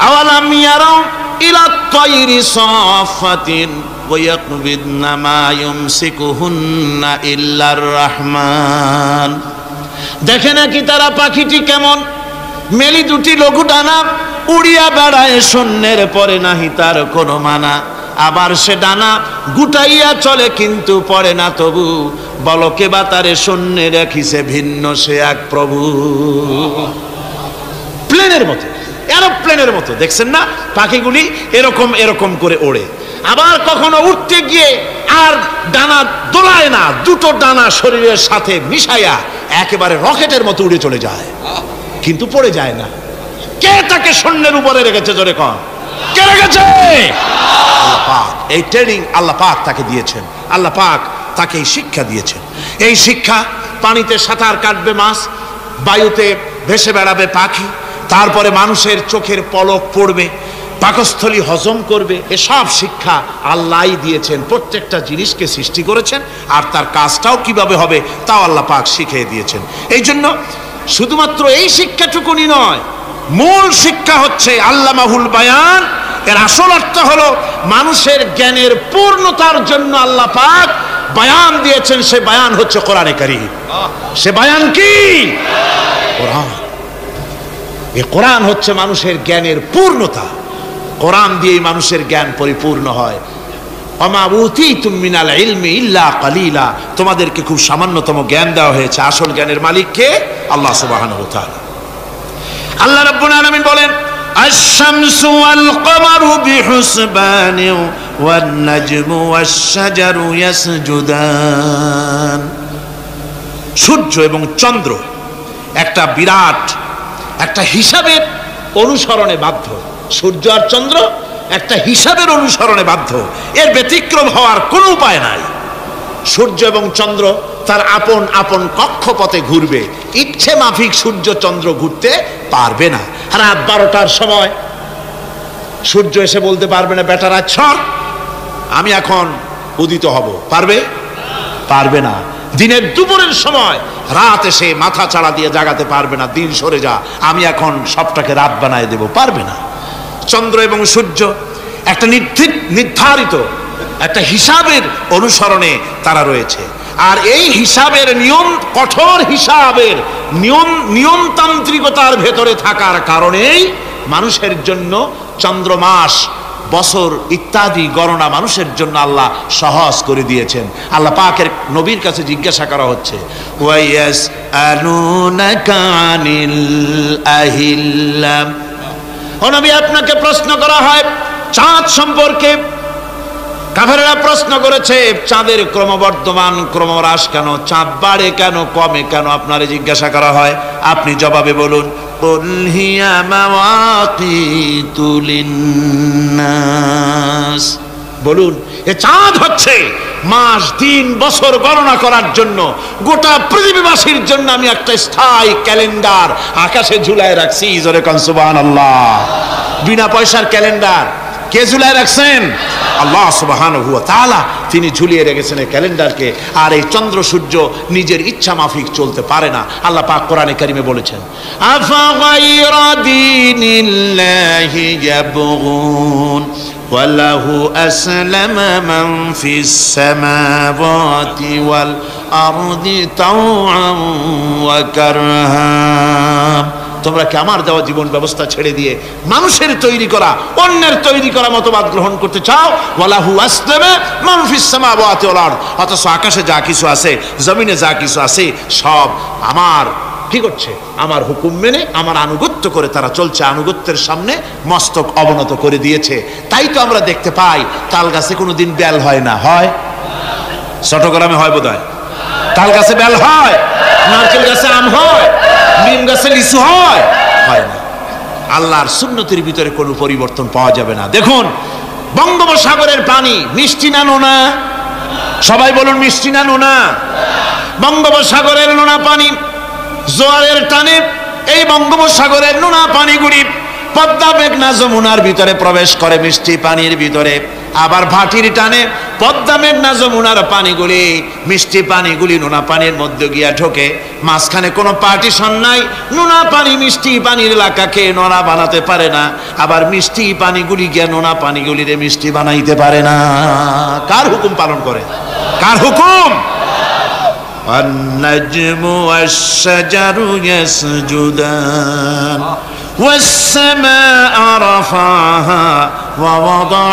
আওয়ালাম ইয়ারাউ ইলা তায়রি সাফাতিন ওয়া ইয়াকবিদনা মা ইউমসিকুহুন্না ইল্লার রহমান। দেখে নাকি তারা পাখিটি কেমন, মেলি দুটি লঘু ডানা, উড়িয়া বেড়ায় শূন্যের পরে নাহি তার কোনো মানা। আবার সে ডানা গুটাইয়া চলে কিন্তু পড়ে না তবু, বলকে বা তারে শূন্যে রাখিছে ভিন্ন সে এক প্রভু। প্লেনের মতো, এরোপ্লেনের মতো দেখছেন না পাখিগুলি এরকম এরকম করে ওড়ে। আবার কখনো উঠতে গিয়ে আর ডানা দোলায় না, দুটো ডানা শরীরের সাথে মিশাইয়া একেবারে রকেটের মতো উড়ে চলে যায়, কিন্তু পড়ে যায় না। কে তাকে শূন্যের উপরে রেখেছে? জোরে কন, কে রেখেছে? আল্লাহ পাক। এই ট্রেনিং আল্লাহ পাক তাকে দিয়েছেন, আল্লাহ পাক তাকে এই শিক্ষা দিয়েছেন। এই শিক্ষা, পানিতে সাঁতার কাটবে মাছ, বায়ুতে ভেসে বেড়াবে পাখি, তারপরে মানুষের চোখের পলক পড়বে, পাকস্থলী হজম করবে, এসব শিক্ষা আল্লাহই দিয়েছেন। প্রত্যেকটা জিনিসকে সৃষ্টি করেছেন, আর তার কাজটাও কিভাবে হবে তাও আল্লাহ পাক শিখিয়ে দিয়েছেন। এই জন্য শুধুমাত্র এই শিক্ষাটুকুনি নয়, মূল শিক্ষা হচ্ছে আল্লামাহুল বায়ান। এর আসল অর্থ হলো মানুষের জ্ঞানের পূর্ণতার জন্য আল্লাহ পাক বায়ান দিয়েছেন। সে বায়ান হচ্ছে কোরআনে কারীম। সে বায়ান কি? কোরআন। এই কোরআন হচ্ছে মানুষের জ্ঞানের পূর্ণতা। কোরআন দিয়েই মানুষের জ্ঞান পরিপূর্ণ হয়। ওমা উতীতুম মিনাল ইলমি ইল্লা কালিলা, তোমাদেরকে খুব সামান্যতম জ্ঞান দেওয়া হয়েছে। আসল জ্ঞানের মালিক কে? আল্লাহ সুবহানাহু ওয়া তাআলা। আল্লাহ রাব্বুল আলামিন বলেন, আশ-শামসু ওয়াল কমারু বিহুসবানি ওয়ান নাজমু ওয়াশ-শাজারু ইয়াসজুদান। সূর্য এবং চন্দ্র একটা বিরাট একটা হিসাবের অনুসরণে বাধ্য। সূর্য আর চন্দ্র একটা হিসাবের অনুসরণে বাধ্য, এর ব্যতিক্রম হওয়ার কোনো উপায় নাই। সূর্য এবং চন্দ্র তার আপন আপন কক্ষপথে ঘুরবে, ইচ্ছে মাফিক সূর্য চন্দ্র ঘুরতে পারবে না। রাত 12টার সময় সূর্য এসে বলতে পারবে না, বেটারা ছর আমি এখন উদিত হব, পারবে? পারবে না। দিনের দুপুরের সময় রাত এসে মাথা চাড়া দিয়ে জাগাতে পারবে না, দিন সরে যা আমি এখন সবটাকে রাত বানায় দেব, পারবে না। চন্দ্র এবং সূর্য একটা নির্ধারিত একটা হিসাবের অনুসরণে তারা রয়েছে, আর এই হিসাবের নিয়ম, কঠোর হিসাবের নিয়মতান্ত্রিকতার ভেতরে থাকার কারণেই মানুষের জন্য চন্দ্র, মাস, বছর ইত্যাদি গণনা মানুষের জন্য আল্লাহ সহজ করে দিয়েছেন। আল্লাহ পাকের নবীর কাছে জিজ্ঞাসা করা হচ্ছে, ওয়ায়াসআলুনাকা আনিল আহিল্লা, ও নবী আপনাকে প্রশ্ন করা হয় চাঁদ সম্পর্কে। কাফেররা প্রশ্ন করেছে চাঁদের ক্রমবর্ধমান ক্রমহ্রাস কেন, চাঁদ বাড়ে কেন, কমে কেন, আপনারে জিজ্ঞাসা করা হয়, আপনি জবাবে বলুন, কুল হিয়া মাওয়াকিতু লিন্নাস, বলুন এ চাঁদ হচ্ছে মাস, দিন, বছর গণনা করার জন্য, গোটা পৃথিবীবাসীর জন্য আমি একটা স্থায়ী ক্যালেন্ডার আকাশে ঝুলায় রাখছি। জোরে কোন সুবহানাল্লাহ। বিনা পয়সার ক্যালেন্ডার কে ঝুলায় রাখছেন? আল্লাহ সুবহানাহু ওয়া তাআলা, তিনি ঝুলিয়ে রেখেছেন এই ক্যালেন্ডারকে। আর এই চন্দ্র সূর্য নিজের ইচ্ছা মাফিক চলতে পারে না। আল্লাহ পাক কোরআনে কারিমে বলেছেন, আফা গায়রা দীনিল্লাহি ইয়াবগুন ওয়ালাহু আসলামা মান ফিস সামাওয়াতি ওয়াল আরদি তাওআন ওয়া কারহা। তোমরা কি আমার দেওয়া জীবন ব্যবস্থা ছেড়ে দিয়ে মানুষের তৈরি করা, অন্যের তৈরি করা মতবাদ গ্রহণ করতে চাও? ওয়ালাহু আসলামা মান ফিস সামাওয়াতি ওয়াল আরদ, অথচ আকাশে যা কিছু আছে, জমিনে যা কিছু আছে, সব আমার কি করছে? আমার হুকুম মেনে, আমার আনুগত্য করে তারা চলছে। আনুগত্যের সামনে মস্তক অবনত করে দিয়েছে। তাই তো আমরা দেখতে পাই তাল গাছে কোনোদিন বেল হয় না, হয়? চট্টগ্রামে হয় বোধহয়। তাল গাছে বেল হয়, নারকেল গাছে আম হয়, নিম গাছে লিচু হয়? হয় না। আল্লাহর সুন্নতের ভিতরে কোনো পরিবর্তন পাওয়া যাবে না। দেখুন বঙ্গোপসাগরের পানি মিষ্টি না নোনা? সবাই বলুন মিষ্টি না নোনা? বঙ্গোপসাগরের নোনা পানি জোয়ারের টানে এই বঙ্গোপসাগরের নোনা পানিগুলি পদ্মা, মেঘনা, যমুনার ভিতরে প্রবেশ করে মিষ্টি পানির ভিতরে। আবার ভাটির টানে পদ্মা মেঘনা যমুনার পানিগুলি, মিষ্টি পানিগুলি নোনা পানির মধ্যে গিয়া ঢোকে, মাঝখানে কোনো পার্টিশন নাই। নোনা পানি মিষ্টি পানির এলাকাকে নোনা বানাতে পারে না, আবার মিষ্টি পানিগুলি গিয়া নোনা পানিগুলিরে মিষ্টি বানাইতে পারে না। কার হুকুম পালন করে? কার হুকুম? والنجم والشجر يسجدان والسماء رفعها ووضع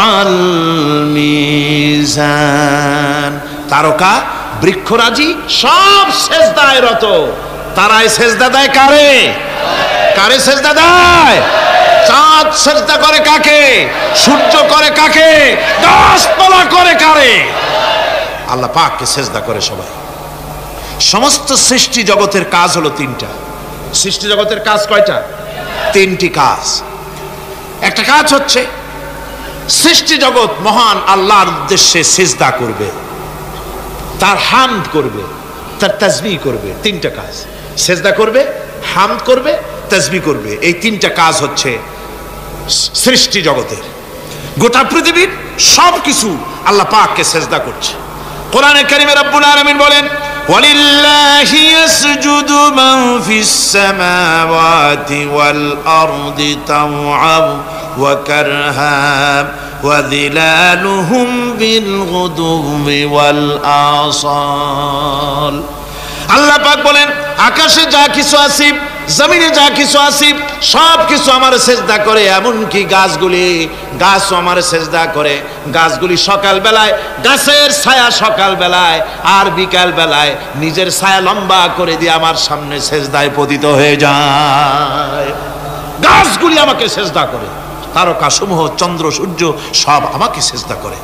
الميزان। তারকা বৃক্ষরাজি সব সেজদায় রত। তারাই সেজদা দেয় কারে? কারে সেজদা দেয়? চাঁদ সেজদা করে কাকে? সূর্য করে কাকে? গাছপালা করে কারে? আল্লাহ পাককে সেজদা করে সবাই। সমস্ত সৃষ্টি জগতের কাজ হলো তিনটা। সৃষ্টি জগতের কাজ কয়টা? তিনটি কাজ। একটা কাজ হচ্ছে সৃষ্টি জগৎ মহান আল্লাহর উদ্দেশ্যে সিজদা করবে, তার হামদ করবে, তার তাসবিহ করবে। তিনটা কাজ, সিজদা করবে, হামদ করবে, তাসবিহ করবে। এই তিনটা কাজ হচ্ছে সৃষ্টি জগতের। গোটা পৃথিবীর সব কিছু আল্লাহ পাককে সিজদা করছে। কোরআনে কারিমে রব্বুল আলামিন বলেন, وَلِلَّهِ يَسْجُدُ مَنْ فِي السَّمَاوَاتِ وَالْأَرْضِ طَوْعًا وَكَرْهًا وَظِلَالُهُمْ بِالْغُدُوِّ وَالْآصَالِ। আল্লাহ পাক বলেন, আকাশে যা কিছু আছে, জমিনে যা কিছু আছে, সব কিছু আমার সেজদা করে। এমনকি গাছগুলি, গাছও আমার সেজদা করে। গাছগুলি সকাল বেলায় গাছের ছায়া সকাল বেলায়, আর বিকাল বেলায় নিজের ছায়া লম্বা করে দিয়ে আমার সামনে সেজদায় পতিত হয়ে যায়। গাছগুলি আমাকে সেজদা করে, তারকা সমূহ, চন্দ্র সূর্য সব আমাকে সেজদা করে।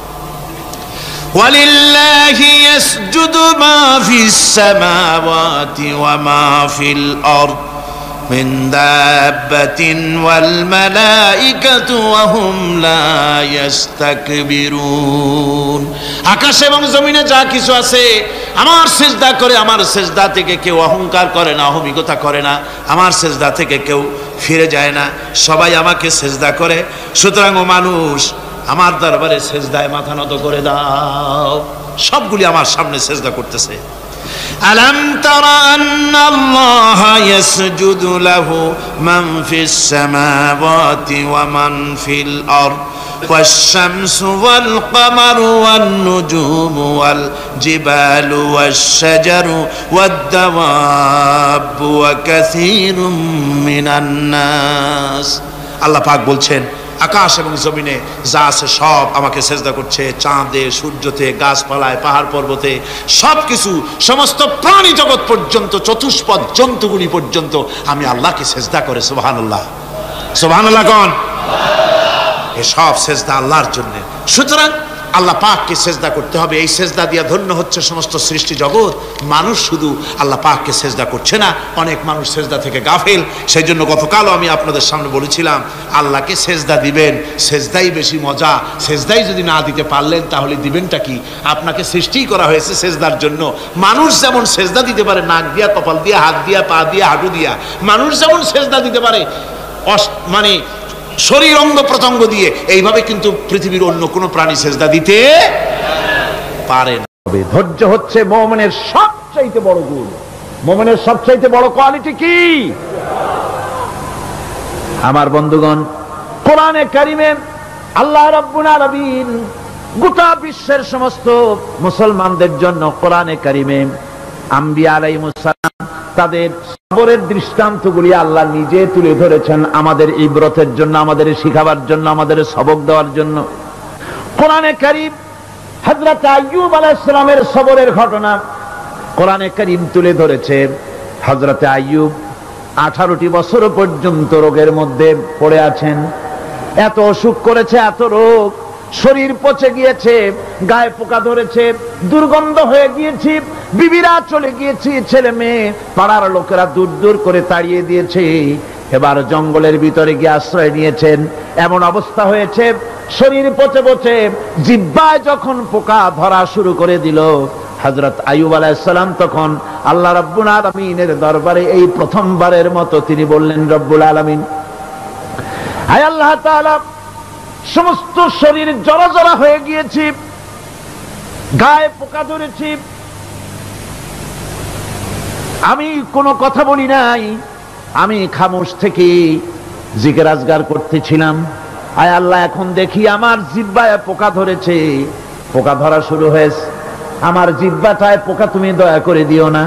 وَلِلَّهِ يَسْجُدُ مَا فِي السَّمَاوَاتِ وَمَا فِي الْأَرْضِ مِنْ دَابَّةٍ وَالْمَلَائِكَةُ وَهُمْ لَا يَسْتَكْبِرُونَ। আকাশ এবং জমিনে যা কিছু আছে আমার সিজদা করে। আমার সিজদা থেকে কেউ অহংকার করে না, অহমিকতা করে না। আমার সিজদা থেকে কেউ ফিরে যায় না, সবাই আমাকে সিজদা করে। সুতরাং ও মানুষ, আমার দরবারে সেজদায় মাথা নত করে দাও। সবগুলি আমার সামনে সেজদা করতেছে। আলাম তারা আন্নাল্লাহা ইয়াসজুদু লাহু মান ফিস সামাওয়াতি ওয়া মান ফিল আরদ ওয়াশ-শামসু ওয়াল কামারু ওয়ান নুজুমু ওয়াল জিবালু ওয়াশ-শাজারু ওয়াদ-দাওয়াবু ওয়া কাসীরুম মিনান নাস। আল্লাহ পাক বলছেন, আকাশ এবং জমিনে যা আছে সব আমাকে সেজদা করছে। চাঁদে, সূর্যতে, গাছপালায়, পাহাড় পর্বতে সবকিছু, সমস্ত প্রাণী জগৎ পর্যন্ত, চতুষ্পদ জন্তুগুলি পর্যন্ত আমি আল্লাহকে সেজদা করে। সুবহানাল্লাহ, সুবহানাল্লাহ কোন? এ সব সেজদা আল্লাহর জন্য। সুতরাং আল্লাহ পাককে সেজদা করতে হবে। এই সেজদা দিয়া ধন্য হচ্ছে সমস্ত সৃষ্টি জগৎ। মানুষ শুধু আল্লাহ পাককে সেজদা করছে না, অনেক মানুষ সেজদা থেকে গাফেল। সেই জন্য গতকালও আমি আপনাদের সামনে বলেছিলাম, আল্লাহকে সেজদা দিবেন, সেজদাই বেশি মজা। সেজদাই যদি না দিতে পারলেন তাহলে দিবেনটা কি? আপনাকে সৃষ্টিই করা হয়েছে সেজদার জন্য। মানুষ যেমন সেজদা দিতে পারে নাক দিয়া, কপাল দিয়া, হাত দিয়া, পা দিয়া, হাঁটু দিয়া, মানুষ যেমন সেজদা দিতে পারে মানে শরীর অঙ্গ প্রত্যঙ্গ দিয়ে, এইভাবে কিন্তু পৃথিবীর অন্য কোন প্রাণী সেজদা দিতে পারে না। ধৈর্য হচ্ছে মুমিনের সবচাইতে বড় গুণ। মুমিনের সবচাইতে বড় কোয়ালিটি কি? আমার বন্ধুগণ, কোরআনে কারিমে আল্লাহ রাব্বুল আলামিন গোটা বিশ্বের সমস্ত মুসলমানদের জন্য কোরআনে কারিমে আম্বিয়া আলাইহিস সালাম তাদের সবরের দৃষ্টান্তগুলি আল্লাহ নিজে তুলে ধরেছেন আমাদের ইবরতের জন্য, আমাদের শিখাবার জন্য, আমাদের সবক দেওয়ার জন্য। কোরআনে কারীম হযরত আইয়ুব আলাইহিস সালামের সবরের ঘটনা কোরআনে কারীম তুলে ধরেছে। হযরত আইয়ুব 18টি বছর পর্যন্ত রোগের মধ্যে পড়ে আছেন। এত অসুখ করেছে, এত রোগ, শরীর পচে গিয়েছে, গায়ে পোকা ধরেছে, দুর্গন্ধ হয়ে গিয়েছে, বিবিরা চলে গিয়েছে, ছেলে মেয়ে পাড়ার লোকেরা দূর দূর করে তাড়িয়ে দিয়েছে। এবার জঙ্গলের ভিতরে গিয়ে আশ্রয় নিয়েছেন। এমন অবস্থা হয়েছে, শরীর পচে পচে জিহ্বায় যখন পোকা ধরা শুরু করে দিল, হযরত আইয়ুব আলাইহিস সালাম তখন আল্লাহ রাব্বুল আলামিনের দরবারে এই প্রথমবারের মতো তিনি বললেন, রব্বুল আলামিন, হায় আল্লাহ তাআলা, সমস্ত শরীর জরা জরা হয়ে গিয়েছে, গায়ে পোকা ধরেছি, আমি কোনো কথা বলি নাই, আমি খামোশ থেকে জিকির আজগার করতেছিলাম। আয় আল্লাহ, এখন দেখি আমার জিহ্বায় পোকা ধরেছে, পোকা ধরা শুরু হয়েছে। আমার জিহ্বাটায় পোকা তুমি দয়া করে দিও না,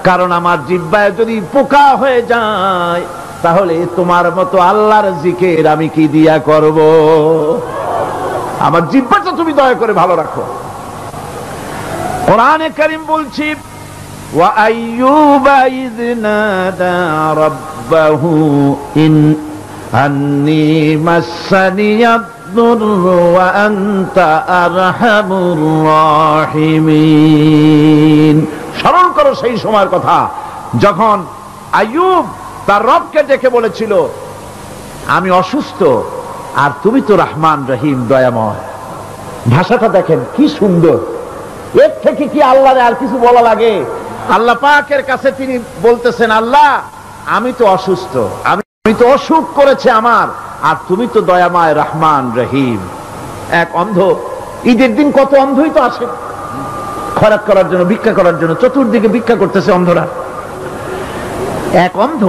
কারণ আমার জিহ্বায় যদি পোকা হয়ে যায় তাহলে তোমার মতো আল্লাহর জিকির আমি কি দিয়া করব। আমার জিহ্বাটা তুমি দয়া করে ভালো রাখো। কোরআনে কারীম বলছি, ওয়া আইয়ুবা ইয নাদা রাব্বাহু আন্নী মাসানিয়াদ-দুররু ওয়া আনতা আরহামুর রাহিমিন। স্মরণ করো সেই সময়ের কথা যখন আইয়ুব তার রবকে ডেকে বলেছিল, আমি অসুস্থ আর তুমি তো রহমান রহিম, দয়াময়। ভাষাটা দেখেন কি সুন্দর, এর থেকে কি আল্লাহর আর কিছু বলা লাগে? আল্লাহ পাকের কাছে তিনি বলতেছেন, আল্লাহ আমি তো অসুস্থ, আমি তো অসুখ করেছে আমার, আর তুমি তো দয়াময় রহমান রহিম। এক অন্ধ, ঈদের দিন কত অন্ধই তো আসে খয়রাত করার জন্য, ভিক্ষা করার জন্য, চতুর্দিকে ভিক্ষা করতেছে অন্ধরা। এক অন্ধ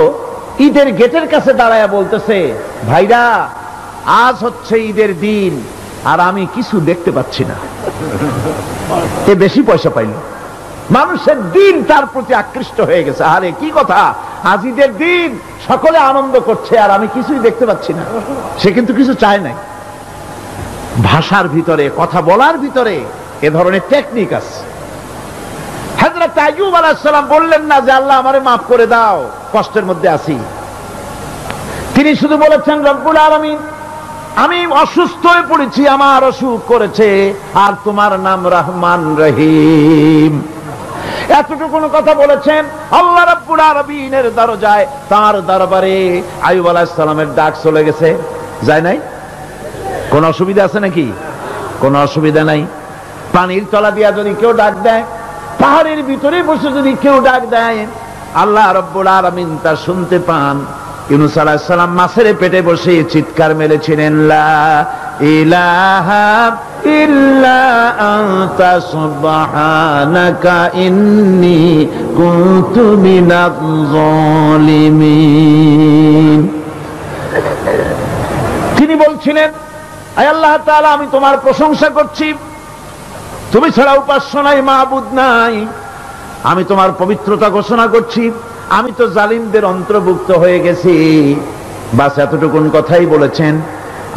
ঈদের গেটের কাছে দাঁড়ায়া বলতেছে, ভাইরা আজ হচ্ছে ঈদের দিন আর আমি কিছু দেখতে পাচ্ছি না। এ বেশি পয়সা পাইল, মানুষের দিন তার প্রতি আকৃষ্ট হয়ে গেছে। আরে কি কথা, আজ ঈদের দিন, সকলে আনন্দ করছে আর আমি কিছুই দেখতে পাচ্ছি না। সে কিন্তু কিছু চায় নাই। ভাষার ভিতরে, কথা বলার ভিতরে এ ধরনের টেকনিক আছে। হযরত আইয়ুব আলাইহিস সালাম বললেন না যে আল্লাহ আমারে মাফ করে দাও, কষ্টের মধ্যে আছি। তিনি শুধু বলেছেন, রব্বুল আলামিন আমি অসুস্থ হয়ে পড়েছি, আমার অসুখ করেছে, আর তোমার নাম রহমান রহিম। এতটুকু কথা বলেছেন। আল্লাহ রাব্বুল আলামিনের দরজায়, তার দরবারে আইয়ুব আলাইহিস সালামের ডাক চলে গেছে। যায় নাই? কোন অসুবিধা আছে নাকি? কোন অসুবিধা নাই। পানির তলা দিয়া যদি কেউ ডাক দেয়, পাহাড়ের ভিতরে বসে যদি কেউ ডাক দেয়, আল্লাহ রাব্বুল আলামিন তা শুনতে পান। ইউনূস আলাইহিস সালাম মাছের পেটে বসে চিৎকার মেরেছিলেন, লা ইলাহা ইল্লা আনতা সুবহানাকা ইন্নী কুনতু মিনাজ জালিমিন। তিনি বলছিলেন, আয় আল্লাহ তাআলা আমি তোমার প্রশংসা করছি, তুমি ছাড়া উপাস্য নাই, মাবুদ নাই। আমি তোমার পবিত্রতা ঘোষণা করছি, আমি তো জালিমদের অন্তর্ভুক্ত হয়ে গেছি। বাস এতটুকুন কথাই বলেছেন।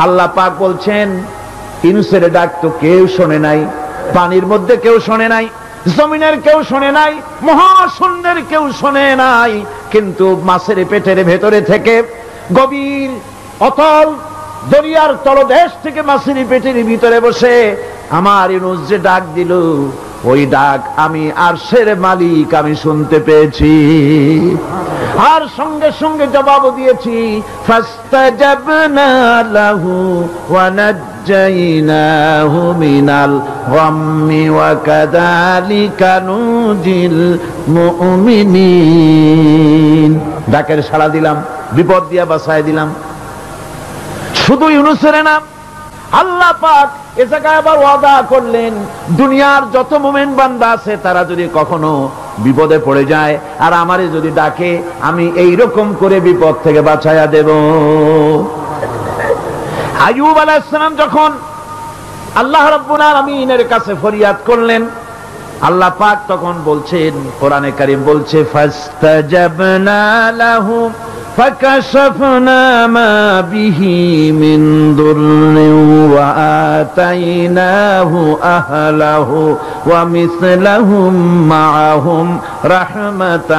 আল্লাহ পাক বলছেন, ইউনূসের ডাক তো কেউ শোনে নাই, পানির মধ্যে কেউ শোনে নাই, জমিনের কেউ শোনে নাই, মহাশূন্যের কেউ শোনে নাই, কিন্তু মাছের পেটের ভেতরে থেকে, গভীর অতল দরিয়ার তলদেশ থেকে মাছের পেটের ভিতরে বসে আমার ইউনূস যে ডাক দিল, ওই ডাক আমি আরশের মালিক আমি শুনতে পেয়েছি, আর সঙ্গে সঙ্গে জবাব দিয়েছি। ফাস্তাজাবনা লাহু ওয়া নাজ্জাইনাহু মিনাল গাম্মি ওয়া কাযালিকা নুজিল মুমিনিন। ডাকের সাড়া দিলাম, বিপদ দিয়া বাঁচায় দিলাম। শুধু ইউনূসের নাম, আল্লাহ পাক এ জায়গায় আবার ওয়াদা করলেন, দুনিয়ার যত মুমিন বান্দা আছে তারা যদি কখনো বিপদে পড়ে যায় আর আমারে যদি ডাকে, আমি এই রকম করে বিপদ থেকে বাঁচায়া দেব। আইয়ুব আলাইহিস সালাম যখন আল্লাহ রাব্বুল আলামিনের কাছে ফরিয়াদ করলেন, আল্লাহ পাক তখন বলছেন, কোরআনে কারীম বলছে, ফাস্তাজাবনা লাহু فكشفنا ما به من ضر وآتيناه أهله ومثلهم معهم رحمة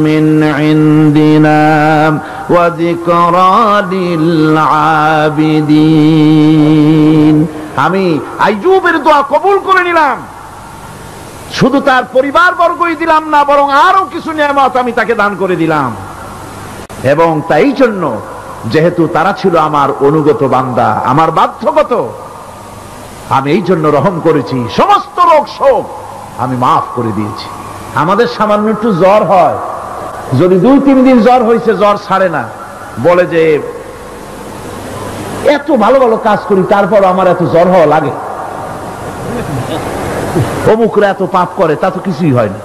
من عندنا وذكرى للعابدين। আমি আইয়ুবের দোয়া কবুল করে নিলাম, শুধু তার পরিবার বর্গই দিলাম না, বরং আরো কিছু নিয়ামত আমি তাকে দান করে দিলাম। এবং তাই জন্য, যেহেতু তারা ছিল আমার অনুগত বান্দা, আমার বাধ্যগত, আমি এই জন্য রহম করেছি, সমস্ত রোগ শোক আমি মাফ করে দিয়েছি। আমাদের সামান্য একটু জ্বর হয়, যদি 2-3 দিন জ্বর হয়েছে, জ্বর ছাড়ে না, বলে যে এত ভালো ভালো কাজ করি তারপর আমার এত জ্বর হওয়া লাগে। অমুকরা এত পাপ করে, তা তো কিছুই হয় না।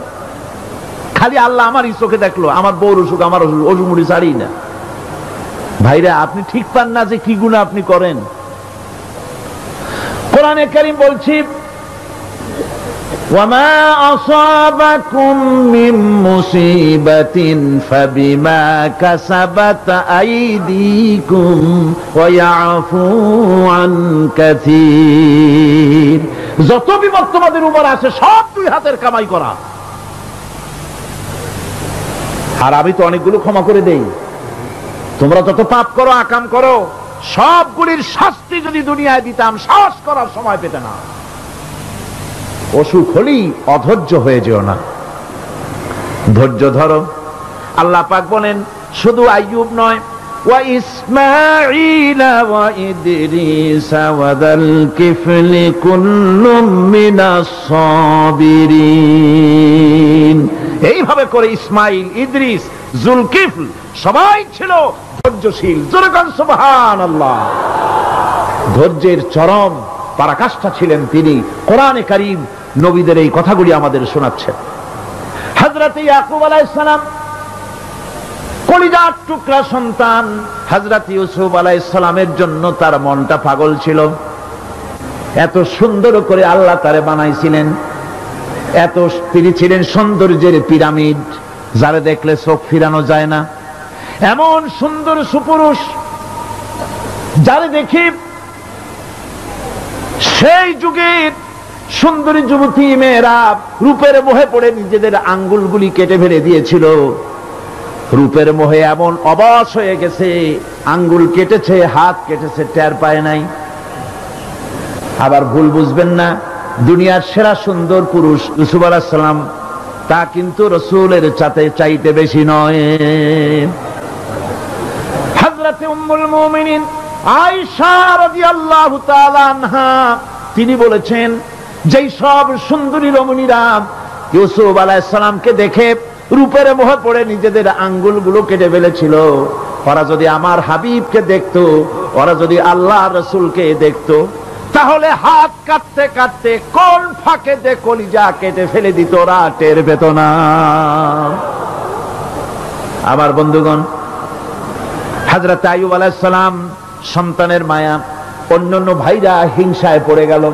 খালি আল্লাহ আমারই চোখে দেখলো, আমার বউর অসুখ, আমার অসুখ মুড়ি ছাড়ি না। ভাইরা, আপনি ঠিক পান না যে কি গুনাহ আপনি করেন। কোরআনে কারীম বলছি, ওয়ামা আসাবাকুম মিন মুসিবাতিন ফাবিমা কাসাবাত আইদিকুম ওয়া ইয়াফু আন কাসীর। যত বিপদ তোমাদের উপর আসে সব দুই হাতের কামাই করা। আর আমি তো অনেকগুলো ক্ষমা করে দেই। তোমরা যত পাপ করো, আকাম করো, সবগুলির শাস্তি যদি দুনিয়ায় দিতাম, সাহস করার সময় পেতে না। অসুখ হলেই অধৈর্য হয়ে যেও না, ধৈর্য ধরো। আল্লাহ পাক বলেন শুধু আইয়ুব নয়, ওয়া ইসমাঈল ওয়া ইদরিস ওয়া যাল কিফলি কুল্লুম মিনাস সাবিরিন। এইভাবে করে ইসমাঈল, ইদ্রিস, জুলকিফল সবাই ছিল ধৈর্যশীল। জোরে বলেন সুবহানাল্লাহ। ধৈর্যের চরম পরাকাষ্ঠা ছিলেন তিনি। কোরআনে কারীম নবীদের এই কথাগুলি আমাদের শোনাচ্ছেন। হযরত ইয়াকুব আলাইহিস সালাম, কলিজার টুকরা সন্তান হযরত ইউসুফ আলাইহিস সালামের জন্য তার মনটা পাগল ছিল। এত সুন্দর করে আল্লাহ তারে বানাইছিলেন, এত তিনি ছিলেন সৌন্দর্যের পিরামিড, যারে দেখলে চোখ ফিরানো যায় না। এমন সুন্দর সুপুরুষ, যারে দেখি সেই যুগের সুন্দরী যুবতী মেয়েরা রূপের মোহে পড়ে নিজেদের আঙ্গুলগুলি কেটে ফেলে দিয়েছিল। রূপের মোহে এমন অবশ হয়ে গেছে, আঙ্গুল কেটেছে, হাত কেটেছে, টের পায় নাই। আবার ভুল বুঝবেন না, দুনিয়ার সেরা সুন্দর পুরুষ ইউসুফ আলাইহিস সালাম, তা কিন্তু রাসূলের চাইতে বেশি নয়। হযরত উম্মুল মুমিনিন আয়েশা রাদিয়াল্লাহু তাআলা আনহা তিনি বলেছেন, যেই সব সুন্দরী রমণীরা ইউসুফ আলাইহিস সালামকে দেখে রূপের মোহে পড়ে নিজেদের আঙ্গুলগুলো কেটে ফেলেছিল, ওরা যদি আমার হাবিবকে দেখতো, ওরা যদি আল্লাহর রাসূলকে দেখতো, তাহলে হাত কাটতে কাটতে কোন ফাঁকে দে কলিজা কেটে ফেলে দিত, ওরা টের পেত না। আবার বন্ধুগণ, হযরত আইয়ুব আলাইহিস সালাম সন্তানের মায়া, অন্যান্য ভাইরা হিংসায় পড়ে গেল,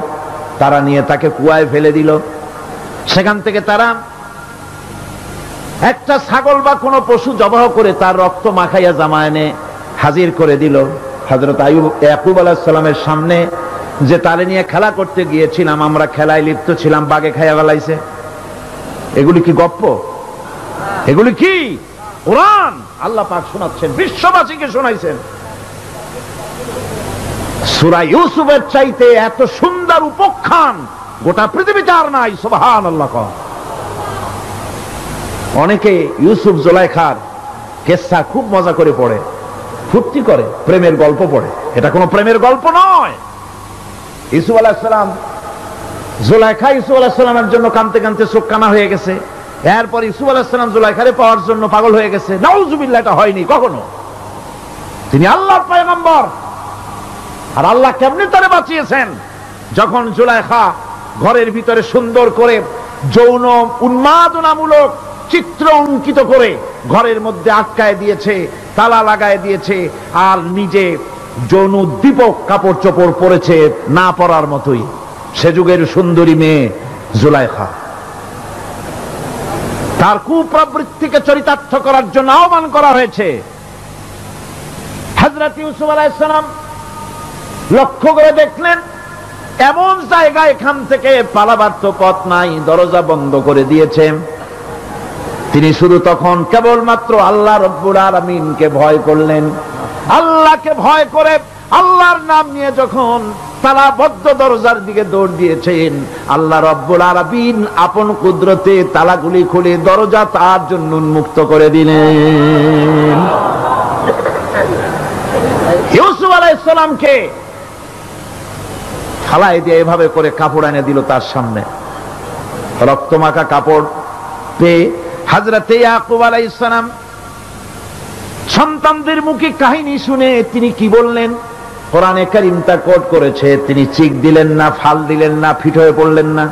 তারা নিয়ে তাকে কুয়ায় ফেলে দিল। সেখান থেকে তারা একটা ছাগল বা কোনো পশু জবাহ করে তার রক্ত মাখাইয়া জামা এনে হাজির করে দিল। হযরত ইয়াকুব আলাইহিস সালামের সামনে যে তালে নিয়ে খেলা করতে গিয়েছিলাম, আমরা খেলায় লিপ্ত ছিলাম, বাগে খাইয়া ফেলাইছে। এগুলি কি গপ্প? এগুলি কি কোরআন? আল্লাহ পাক শোনাচ্ছেন, বিশ্ববাসীকে শোনাইছেন। সূরা ইউসুফের চাইতে এত সুন্দর উপাখ্যান গোটা পৃথিবীতে আর নাই। সুবহানাল্লাহ। অনেকে ইউসুফ জুলাইখার কিসসা খুব মজা করে পড়ে, ফুর্তি করে, প্রেমের গল্প পড়ে। এটা কোনো প্রেমের গল্প নয়। ইউসুফ আলাইহিস সালাম, জুলাইখা ইউসুফ আলাইহিস সালামের জন্য কাঁদতে কাঁদতে চোখ কানা হয়ে গেছে। এরপর ইউসুফ আলাইহিস সালাম জুলাইখারে পাওয়ার জন্য পাগল হয়ে গেছে। নাউজুবিল্লাহ, এটা হয়নি কখনো। তিনি আল্লাহর পয়গম্বর। আর আল্লাহ কেমনি তারে বাঁচিয়েছেন, যখন জুলাইখা ঘরের ভিতরে সুন্দর করে যৌন উন্মাদনামূলক চিত্র অঙ্কিত করে ঘরের মধ্যে আটকায় দিয়েছে, তালা লাগায় দিয়েছে, আর নিজে যৌন উদ্দীপক কাপড় চোপড় পরেছে, না পরার মতোই। সে যুগের সুন্দরী মেয়ে জুলাইখা। তার কুপ্রবৃত্তিকে চরিতার্থ করার জন্য আহ্বান করা হয়েছে। হযরত ইউসুফ আলাইহিস সালাম লক্ষ্য করে দেখলেন এমন জায়গা, এখান থেকে পালাবার তো পথ নাই, দরজা বন্ধ করে দিয়েছে। তিনি শুধু তখন কেবলমাত্র আল্লাহ রব্বুল আলামিনকে ভয় করলেন। আল্লাহকে ভয় করে আল্লাহর নাম নিয়ে যখন তালাবদ্ধ দরজার দিকে দৌড় দিয়েছেন, আল্লাহ রব্বুল আলামিন আপন কুদরতে তালাগুলি খুলে দরজা তার জন্য উন্মুক্ত করে দিলেন। ইউসুফ আলাইহিস সালামকে থালাই দিয়ে এভাবে করে কাপড় এনে দিল তার সামনে। রক্তমাখা কাপড় পেয়ে হযরত ইয়াকুব আলাইহিস সালাম সন্তানদের মুখে কাহিনী শুনে তিনি কি বললেন? কোরআনে কারীম তা কোট করেছে। তিনি চিক দিলেন না, ফাল দিলেন না, ফিট হয়ে পড়লেন না।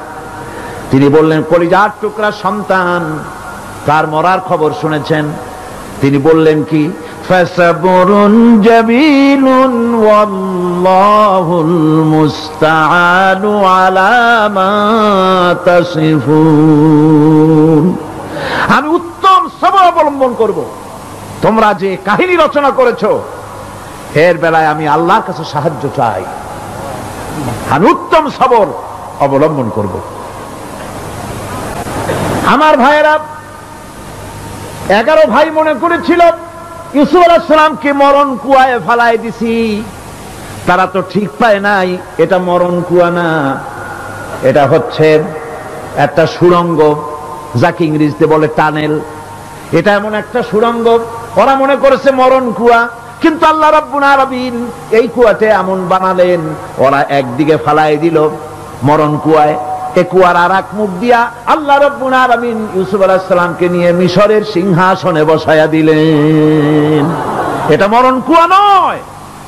তিনি বললেন, কলিজার টুকরা সন্তান, তার মরার খবর শুনেছেন? তিনি বললেন কি, ফাসাবরুন জামিলুন ওয়াল্লাহুল মুস্তাআনু আলা মা তাসিফুন। আমি উত্তম সবর অবলম্বন করব। তোমরা যে কাহিনী রচনা করেছো এর বেলায় আমি আল্লাহর কাছে সাহায্য চাই। আমি উত্তম সবর অবলম্বন করব। আমার ভাইয়েরা, 11 ভাই মনে করেছিল ইউসুফ আলাইহিস সালামকে মরণ কুয়ায় ফালাই দিছি। তারা তো ঠিক পায় নাই এটা মরণ কুয়া না, এটা হচ্ছে একটা সুড়ঙ্গ, যাকে ইংরেজিতে বলে টানেল। এটা এমন একটা সুড়ঙ্গ, ওরা মনে করেছে মরণ কুয়া, কিন্তু আল্লাহ রাব্বুল আলামিন এই কুয়াতে এমন বানালেন, ওরা একদিকে ফালাই দিল মরণ কুয়ায়, এই কুয়ার আর এক মুখ দিয়া আল্লাহ রাব্বুল আলামিন ইউসুফ আলাইহিস সালামকে নিয়ে মিশরের সিংহাসনে বসায়া দিলেন। এটা মরণ কুয়া নয়,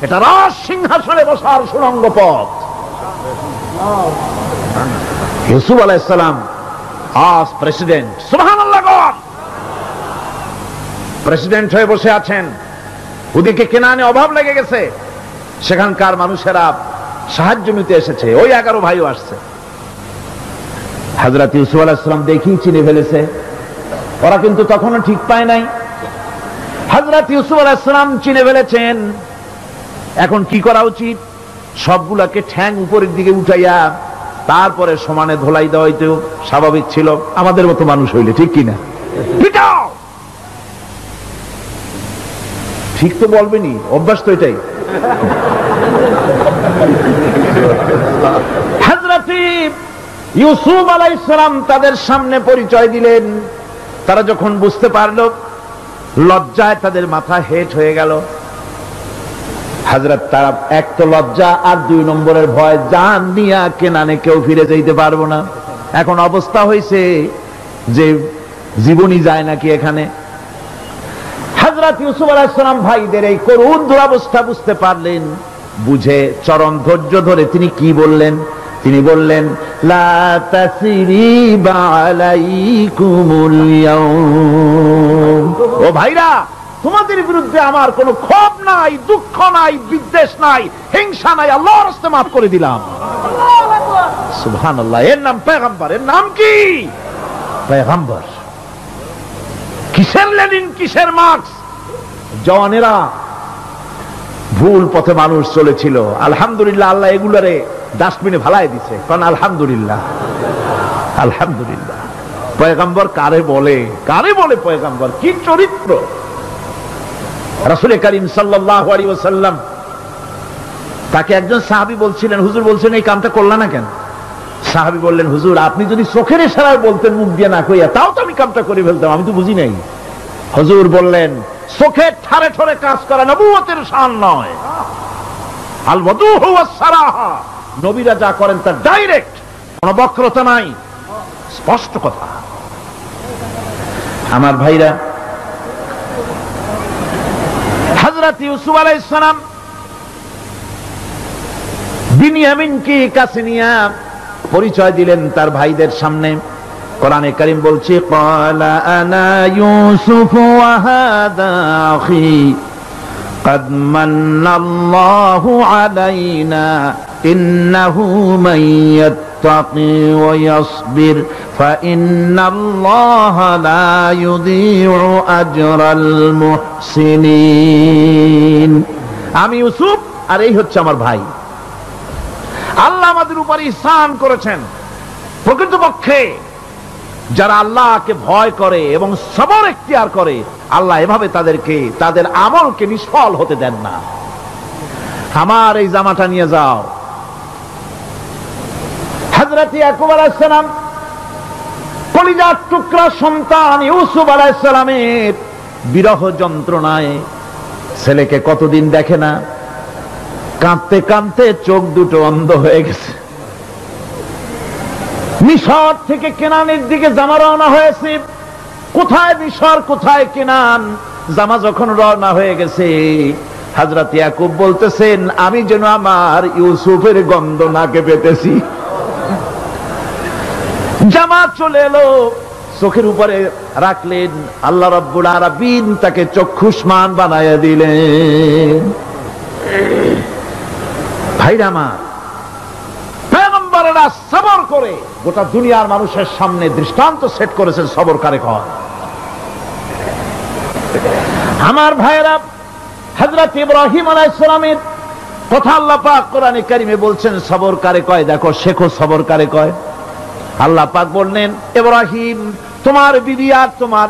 এটা রাজ সিংহাসনে বসার সুড়ঙ্গ পথ। ইউসুফ আলাইহিস সালাম আজ প্রেসিডেন্ট, সুবহানাল্লাহ, প্রেসিডেন্ট হয়ে বসে আছেন। ওদিকে কেনানে অভাব লেগে গেছে, সেখানকার মানুষেরা সাহায্য নিতে এসেছে, ওই 11 ভাইও আসছে। হযরত ইউসুফ আলাইহিস সালাম দেখি চিনে ফেলেছে, ওরা কিন্তু তখনও ঠিক পায় নাই। হযরত ইউসুফ আলাইহিস সালাম চিনে ফেলেছেন। এখন কি করা উচিত? সবগুলাকে ঠ্যাং উপরের দিকে উঠাইয়া তারপরে সমানে ধোলাই দেওয়াই তো স্বাভাবিক ছিল, আমাদের মতো মানুষ হইলে, ঠিক কিনা? পিটাও, ঠিক তো বলবেনি, অভ্যাস তো এটাই। হযরত ইউসুফ আলাইহিস সালাম তাদের সামনে পরিচয় দিলেন। তারা যখন বুঝতে পারলো, লজ্জায় তাদের মাথা হেট হয়ে গেল। হযরত, তারা এক তো লজ্জা, আর 2 নম্বরের ভয়, জান নিয়া কেনানে কেউ ফিরে যেতে পারবো না। এখন অবস্থা হয়েছে যে জীবনই যায় নাকি এখানে। হযরত ইউসুফ আলাইহিস সালাম ভাইদের এই করুণ দুরবস্থা বুঝতে পারলেন, বুঝে চরম ধৈর্য ধরে তিনি কি বললেন? তিনি বললেন, লা তাসরিবা আলাইকুমুল ইয়াউম। ও ভাইরা, তোমাদের বিরুদ্ধে আমার কোনো ক্ষোভ নাই, দুঃখ নাই, বিদ্বেষ নাই, হিংসা নাই, আল্লাহর রাস্তে মাফ করে দিলাম। সুবহানাল্লাহ। এর নাম পয়গম্বর। এর নাম কি? পয়গম্বর। কিসের লেনিন, কিসের মার্কস? জওয়ানেরা, ভুল পথে মানুষ চলেছিল, আলহামদুলিল্লাহ আল্লাহ এগুলারে ডাস্টবিনে ফালাই দিছে। কারণ আলহামদুলিল্লাহ, আলহামদুলিল্লাহ। পয়গম্বর কারে বলে? কারে বলে পয়গম্বর? কি চরিত্র! রাসূল করিম সাল্লাল্লাহু আলাইহি ওয়াসাল্লাম, তাকে একজন সাহাবী বলছিলেন, হুজুর বলছেন এই কামটা করলা না কেন? সাহাবী বললেন, হুজুর আপনি যদি চোখের ইশারায় বলতেন মুখ দিয়ে না কইয়া, তাও তো আমি কামটা করে ফেলতাম, আমি তো বুঝি নাই। হুজুর বললেন, চোখের ঠারে ঠরে কাজ করা নবুয়তের শান নয়। আল ওয়াদুহু ওয়াস সারাহা, নবীরা যা করেন তা ডাইরেক্ট, কোনো বক্রতা নাই, স্পষ্ট কথা। আমার ভাইরা, হযরত ইউসুফ আলাইহিস সালাম বিনিয়ামিনকে কাছে নিয়ে পরিচয় দিলেন তার ভাইদের সামনে। কোরআনে কারীম বলছে, ক্বালা আনা ইউসুফ ওয়া হাদা আখি قد من الله علينا إنه من يتقي ويصبر فإن الله لا يضيع أجر المحسنين। আমি ইউসুফ আর এই হচ্ছে আমার ভাই। আল্লাহ আমাদের উপর ইহসান করেছেন। প্রকৃতপক্ষে যারা আল্লাহকে ভয় করে এবং সবর ইখতিয়ার করে, আল্লাহ এভাবে তাদেরকে, তাদের আমলকে নিষ্ফল হতে দেন না। আমার এই জামাটা নিয়ে যাও। হযরত ইয়াকুব আলাইহিস সালাম, কলিজার টুকরা সন্তান ইউসুফ আলাইহিস সালামের বিরহ যন্ত্রণায় ছেলেকে কতদিন দেখে না, কাঁদতে কাঁদতে চোখ দুটো অন্ধ হয়ে গেছে। মিশর থেকে কেনানের দিকে জামা রওনা হয়েছে। কোথায় মিশর, কোথায় কেনান? জামা যখন রওনা হয়ে গেছে, হযরত ইয়াকুব বলতেছেন, আমি যেন আমার ইউসুফের গন্ধ নাকে পেতেছি। জামাত চলে এলো, চোখের উপরে রাখলেন, আল্লাহ রাব্বুল আলামিন তাকে চক্ষুষ্মান বানায়া দিলেন। ভাইরা আমার, পয়গম্বরেরা সবর করে গোটা দুনিয়ার মানুষের সামনে দৃষ্টান্ত সেট করেছেন সবর কারে কয়। আমার ভাইরা, হযরত ইব্রাহিম আলাইহিস সালামের কথা আল্লাহ পাক কোরআনে কারিমে বলছেন সবর কারে কয়। দেখো, শেখো সবর কারে কয়। আল্লাহ পাক বললেন, ইব্রাহিম তোমার বিবি আর তোমার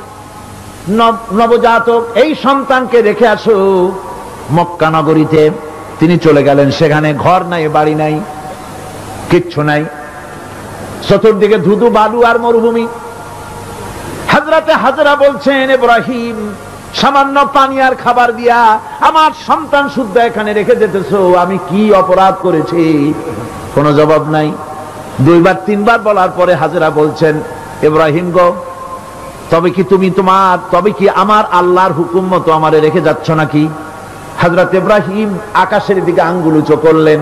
নবজাতক এই সন্তানকে রেখে আসো মক্কা নগরীতে। তিনি চলে গেলেন, সেখানে ঘর নাই, বাড়ি নাই, কিচ্ছু নাই, চতুর্দিকে ধুধু বালু আর মরুভূমি। হযরতে হাজরা বলছেন, ইব্রাহিম সামান্য পানি আর খাবার দিয়া আমার সন্তান শুদ্ধ এখানে রেখে যেতেছো, আমি কি অপরাধ করেছি? কোনো জবাব নাই। দুইবার তিনবার বলার পরে হাজরা বলছেন, ইব্রাহিম গো, তবে কি আমার আল্লাহর হুকুম মতো আমারে রেখে যাচ্ছ নাকি? হযরত ইব্রাহিম আকাশের দিকে আঙ্গুল উঁচু করলেন।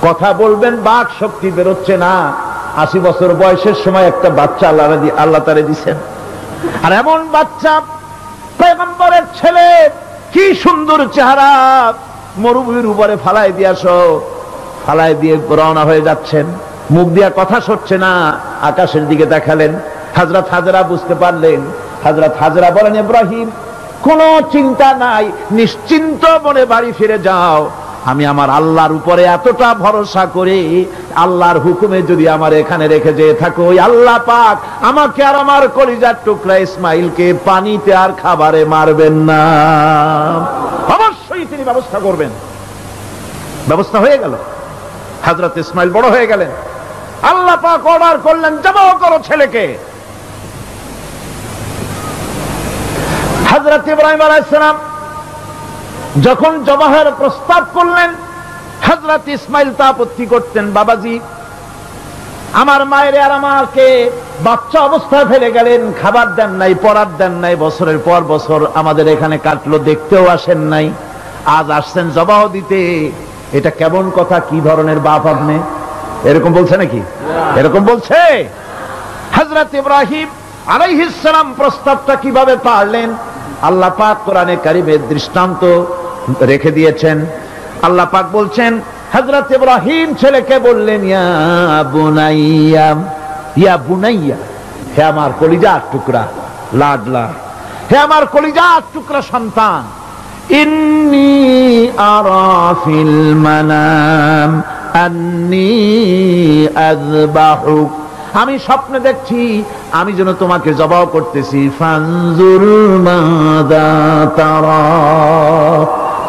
কথা বলবেন, বাক শক্তি বেরোচ্ছে না। 80 বছর বয়সের সময় একটা বাচ্চা আল্লাহ তারে দিছেন, আর এমন বাচ্চা পয়গম্বরের ছেলে, কি সুন্দর চেহারা, মরুভূমির উপরে ফালাই দিয়ে রওনা হয়ে যাচ্ছেন। মুখ দিয়া কথা সরছে না, আকাশের দিকে দেখালেন। হযরত হাজরা বুঝতে পারলেন। হযরত হাজরা বলেন, ইব্রাহিম কোনো চিন্তা নাই, নিশ্চিন্ত মনে বাড়ি ফিরে যাও। আমি আমার আল্লাহর উপরে এতটা ভরসা করে আল্লাহর হুকুমে যদি আমার এখানে রেখে যেয়ে থাকো, ওই আল্লাহ পাক আমাকে আর আমার কলিজার টুকরা ইসমাইলকে পানিতে আর খাবারে মারবেন না, অবশ্যই তিনি ব্যবস্থা করবেন। ব্যবস্থা হয়ে গেল। হযরত ইসমাইল বড় হয়ে গেলেন। আল্লাহ পাক অর্ডার করলেন, জবাহ করো ছেলেকে। হযরত ইব্রাহিম আলাইহিস সালাম যখন জবাহের প্রস্তাব করলেন, হযরত ইসমাইল তা আপত্তি করতেন, বাবাজি আমার মায়ের আর আমাকে বাচ্চা অবস্থায় ফেলে গেলেন, খাবার দেন নাই, পরার দেন নাই, বছরের পর বছর আমাদের এখানে কাটলো, দেখতেও আসেন নাই, আজ আসছেন জবাহ দিতে। এটা কেমন কথা? কি ধরনের বাপ আপনি? এরকম বলছে নাকি? এরকম বলছে? হযরত ইব্রাহিম আলাইহিস সালাম প্রস্তাবটা কিভাবে পারলেন? আল্লাহ পাক কোরআনে কারিমে দৃষ্টান্ত রেখে দিয়েছেন। আল্লাহ পাক বলছেন, হযরত ইব্রাহিম ছেলেকে বললেন, ইয়া বুনাইয়া, হে আমার কলিজার টুকরা লাডলা, হে আমার কলিজার টুকরা সন্তান, ইন্নী আরা ফিল মানাম আন্নী আযবাহুক, আমি স্বপ্নে দেখছি আমি যেন তোমাকে জবাহ করতেছি। ফানজুর মাযা তারা,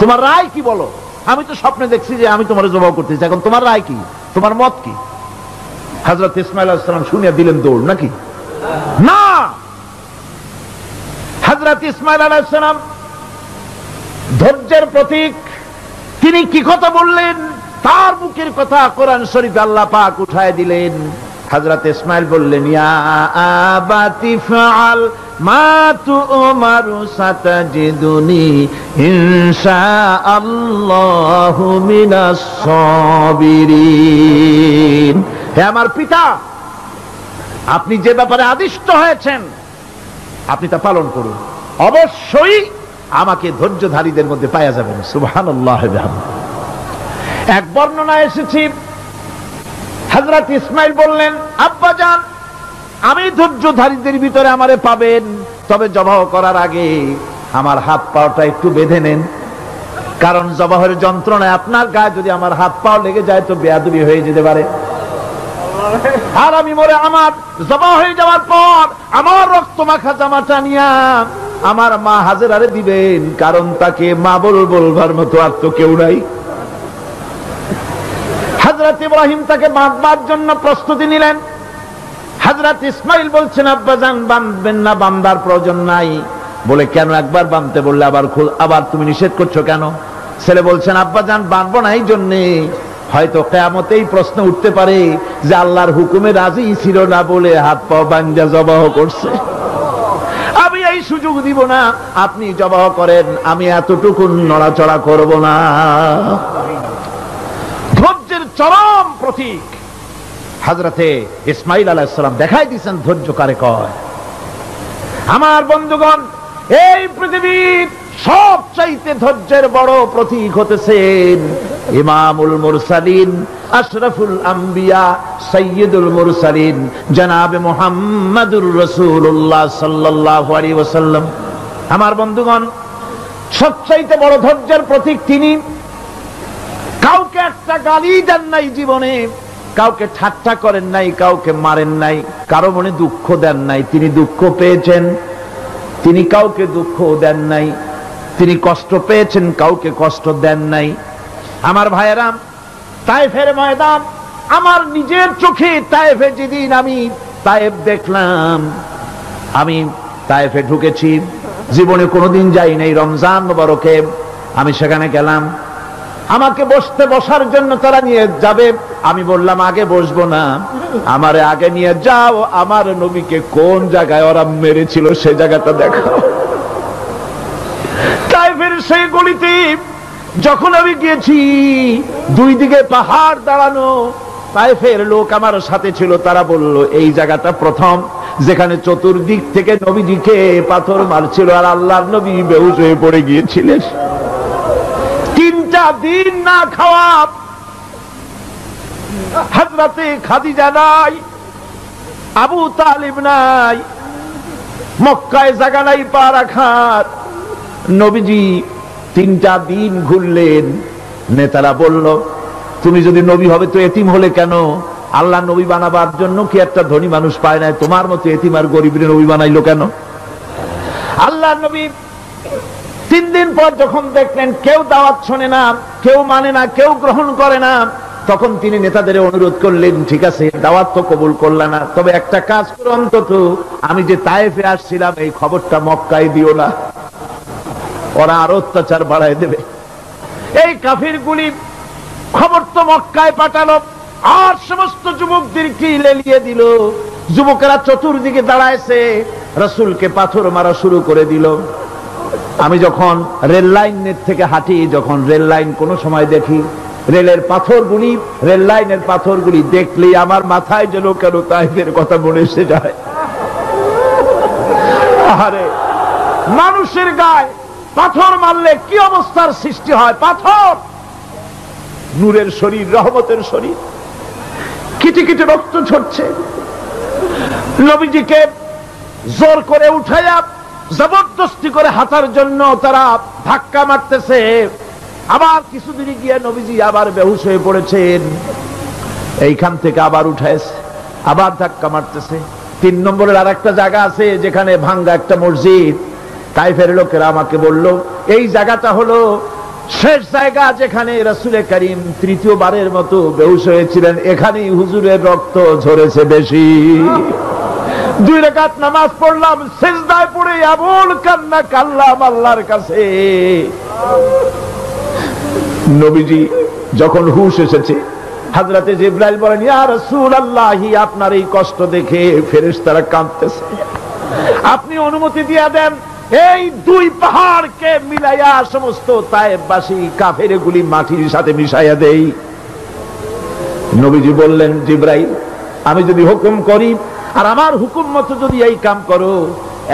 তোমার রায় কি বলো? আমি তো স্বপ্নে দেখছি যে আমি তোমার জবাহ করতেছি, এখন তোমার রায় কি, তোমার মত কি? হযরত ইসমাঈল আলাইহিস সালাম শুনিয়া দিলেন দৌড়, নাকি না? হযরত ইসমাঈল আলাইহিস সালাম ধৈর্যের প্রতীক, তিনি কি কথা বললেন? তার মুখের কথা কোরআন শরীফে আল্লাহ পাক উঠায় দিলেন। হযরত ইসমাঈল বললেন, ইয়া আবাতি ফাআল মা তু'মারু সাতাজিদুনি ইনশাআল্লাহু মিনাস সাবিরিন, হে আমার পিতা, আপনি যে ব্যাপারে আদিষ্ট হয়েছেন আপনি তা পালন করুন, অবশ্যই আমাকে ধৈর্যধারীদের মধ্যে পাওয়া যাবেন। সুবহানাল্লাহ। এক বর্ণনা এসেছে, হযরত ইসমাঈল বললেন, আব্বাজান আমি ধৈর্যধারীদের ভিতরে আমারে পাবেন, তবে জবাহ করার আগে আমার হাত পাটা একটু বেঁধে নেন, কারণ জবাহের যন্ত্রণায় আপনার গায়ে যদি আমার হাত পাও লেগে যায় তো বেয়াদবি হয়ে যেতে পারে, আর আমি মরে আমার জবাহ হয়ে যাওয়ার পর আমার রক্ত মাখা জামাটা নিয়া আমার মা হাজেরারে দিবেন, কারণ তাকে মা বলবার মতো আর তো কেউ নাই। হযরত ইব্রাহিম তাকে বাঁধবার জন্য প্রস্তুতি নিলেন। হযরত ইসমাঈল বলছেন, আব্বাজান বাঁধবেন না, বাঁধার প্রয়োজন নাই। বলে, কেন? একবার বাঁধতে বললে আবার তুমি নিষেধ করছো কেন? ছেলে বলছেন, আব্বাজান বাঁধবো না এই জন্যে, হয়তো কিয়ামতেই প্রশ্ন উঠতে পারে যে আল্লাহর হুকুমে রাজি ছিল না বলে হাত পা বাঁধা জবাহ করছে, আমি এই সুযোগ দিব না, আপনি জবাহ করেন, আমি এতটুকু নড়াচড়া করব না। ধৈর্যের চরম প্রতীক হযরতে ইসমাঈল আলাইহিস সালাম দেখাই দিয়েছেন ধৈর্য কারে কয়। আমার বন্ধুগণ, এই পৃথিবীর সবচাইতে ধৈর্যের বড় প্রতীক হতেছেন ইমামুল মুরসালিন, আশরাফুল আম্বিয়া, সাইয়্যিদুল মুরসালিন জনাবে মুহাম্মাদুর রাসূলুল্লাহ সাল্লাল্লাহু আলাইহি ওয়াসাল্লাম। আমার বন্ধুগণ, সবচাইতে বড় ধৈর্যের প্রতীক তিনি। কাউকে একটা গালি দেন নাই জীবনে, কাউকে ঠাট্টা করেন নাই, কাউকে মারেন নাই, কারো মনে দুঃখ দেন নাই। তিনি দুঃখ পেয়েছেন, তিনি কাউকে দুঃখ দেন নাই। তিনি কষ্ট পেয়েছেন, কাউকে কষ্ট দেন নাই। আমার ভাইয়েরা, তায়েফের ময়দান, আমার নিজের চোখে তায়েফে যেদিন আমি তায়েফ দেখলাম, আমি তায়েফে ঢুকেছি, জীবনে কোনোদিন যাই নাই। রমজান মোবারকে আমি সেখানে গেলাম, আমাকে বসার জন্য তারা নিয়ে যাবে। আমি বললাম আগে বসবো না, আমারে আগে নিয়ে যাও, আমার নবীকে কোন জায়গায় ওরা মেরেছিল সে জায়গাটা দেখাও। তাইফের সেই গলিতে যখন আমি গিয়েছি, দুই দিকে পাহাড় দাঁড়ানো, তাইফের লোক আমার সাথে ছিল, তারা বলল এই জায়গাটা প্রথম যেখানে চতুর্দিক থেকে নবীজিকে পাথর মারছিল আর আল্লাহর নবী বেহুশ হয়ে পড়ে গিয়েছিলেন। 3টা দিন না খাওয়া, হযরতে খাদিজা নাই, আবু তালিব নাই, মক্কায় জায়গা নাই পা রাখার। নবীজি 3টা দিন ঘুরলেন। নেতারা বলল তুমি যদি নবী হবে তো এতিম হলে কেন? আল্লাহ নবী বানাবার জন্য কি একটা ধনী মানুষ পায় নাই? তোমার মতো এতিম আর গরিবের নবী বানাইলো কেন? আল্লাহ নবী 3 দিন পর যখন দেখলেন কেউ দাওয়াত শোনে না, কেউ মানে না, কেউ গ্রহণ করে না, তখন তিনি নেতাদের অনুরোধ করলেন, ঠিক আছে দাওয়াত তো কবুল করলা না, তবে একটা কাজ করো, অন্তত আমি যে তায়েফে আসছিলাম এই খবরটা মক্কায় দিও না, ওরা আরো অত্যাচার বাড়ায় দেবে। এই কাফিরগুলি খবর তো মক্কায় পাঠালো আর সমস্ত যুবকদেরকে লেলিয়ে দিল। যুবকেরা চতুর্দিকে দাঁড়াইছে, রাসূলকে পাথর মারা শুরু করে দিল। আমি যখন রেল লাইনের থেকে হাঁটি, যখন রেল লাইন কোন সময় দেখি, রেলের পাথরগুলি, রেল লাইনের পাথরগুলি দেখলেই আমার মাথায় যেন কেন তাইফের কথা মনে এসে যায়। আরে মানুষের গায়ে পাথর মারলে কি অবস্থার সৃষ্টি হয়? পাথর নূরের শরীর, রহমতের শরীর, কিটি কিটি রক্ত ঝরছে। নবীজিকে জোর করে উঠাইয়া জবরদস্তি করে হাঁটার জন্য তারা ধাক্কা মারতেছে। আবার কিছুদিন গিয়ে নবীজি আবার বেহুশ হয়ে পড়েছেন, এইখান থেকে আবার উঠাইছে, আবার ধাক্কা মারতেছে। 3 নম্বরের আর একটা জায়গা আছে যেখানে ভাঙ্গা একটা মসজিদ। তাইফের লোকেরা আমাকে বলল এই জায়গাটা হলো শেষ জায়গা যেখানে রাসূল করিম 3য়-বারের মতো বেহুশ হয়েছিলেন, এখানেই হুজুরের রক্ত ঝরেছে বেশি। 2 রাকাত নামাজ পড়লাম, সিজদায় পড়ে আবুল কান্না কাল্লাম আল্লাহর কাছে। নবীজি যখন হুশ এসেছে, হযরতে জিবরাইল বলেন, ইয়া রাসূলুল্লাহ, আপনার এই কষ্ট দেখে ফেরেশতারা কাঁদতেছে, আপনি অনুমতি দিয়ে দেন এই 2 পাহাড়কে মিলাইয়া সমস্ত তায়েফবাসী কাফেরগুলি মাটির সাথে মিশাইয়া দেই। নবীজি বললেন, জিবরাইল, আমি যদি হুকুম করি আর আমার হুকুম মতো যদি এই কাম করো,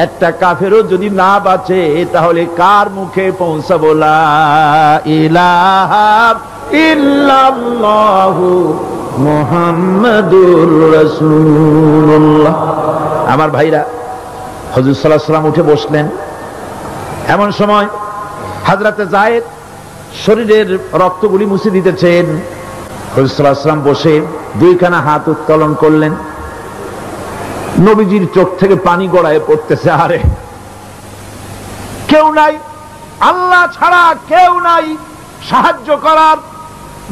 একটা কাফেরও যদি না বাঁচে তাহলে কার মুখে পৌঁছাবো লা ইলাহা ইল্লাল্লাহু মুহাম্মাদুর রাসূলুল্লাহ। আমার ভাইরা, হুজুর সাল্লাল্লাহু আলাইহি ওয়াসাল্লাম উঠে বসলেন। এমন সময় হযরতে যায়েদ শরীরের রক্তগুলি মুছে দিতেছেন। হুজুর সাল্লাল্লাহু আলাইহি ওয়াসাল্লাম বসে 2খানা হাত উত্তোলন করলেন। নবীজির চোখ থেকে পানি গড়ায় পড়তেছে। আরে কেউ নাই, আল্লাহ ছাড়া কেউ নাই সাহায্য করার।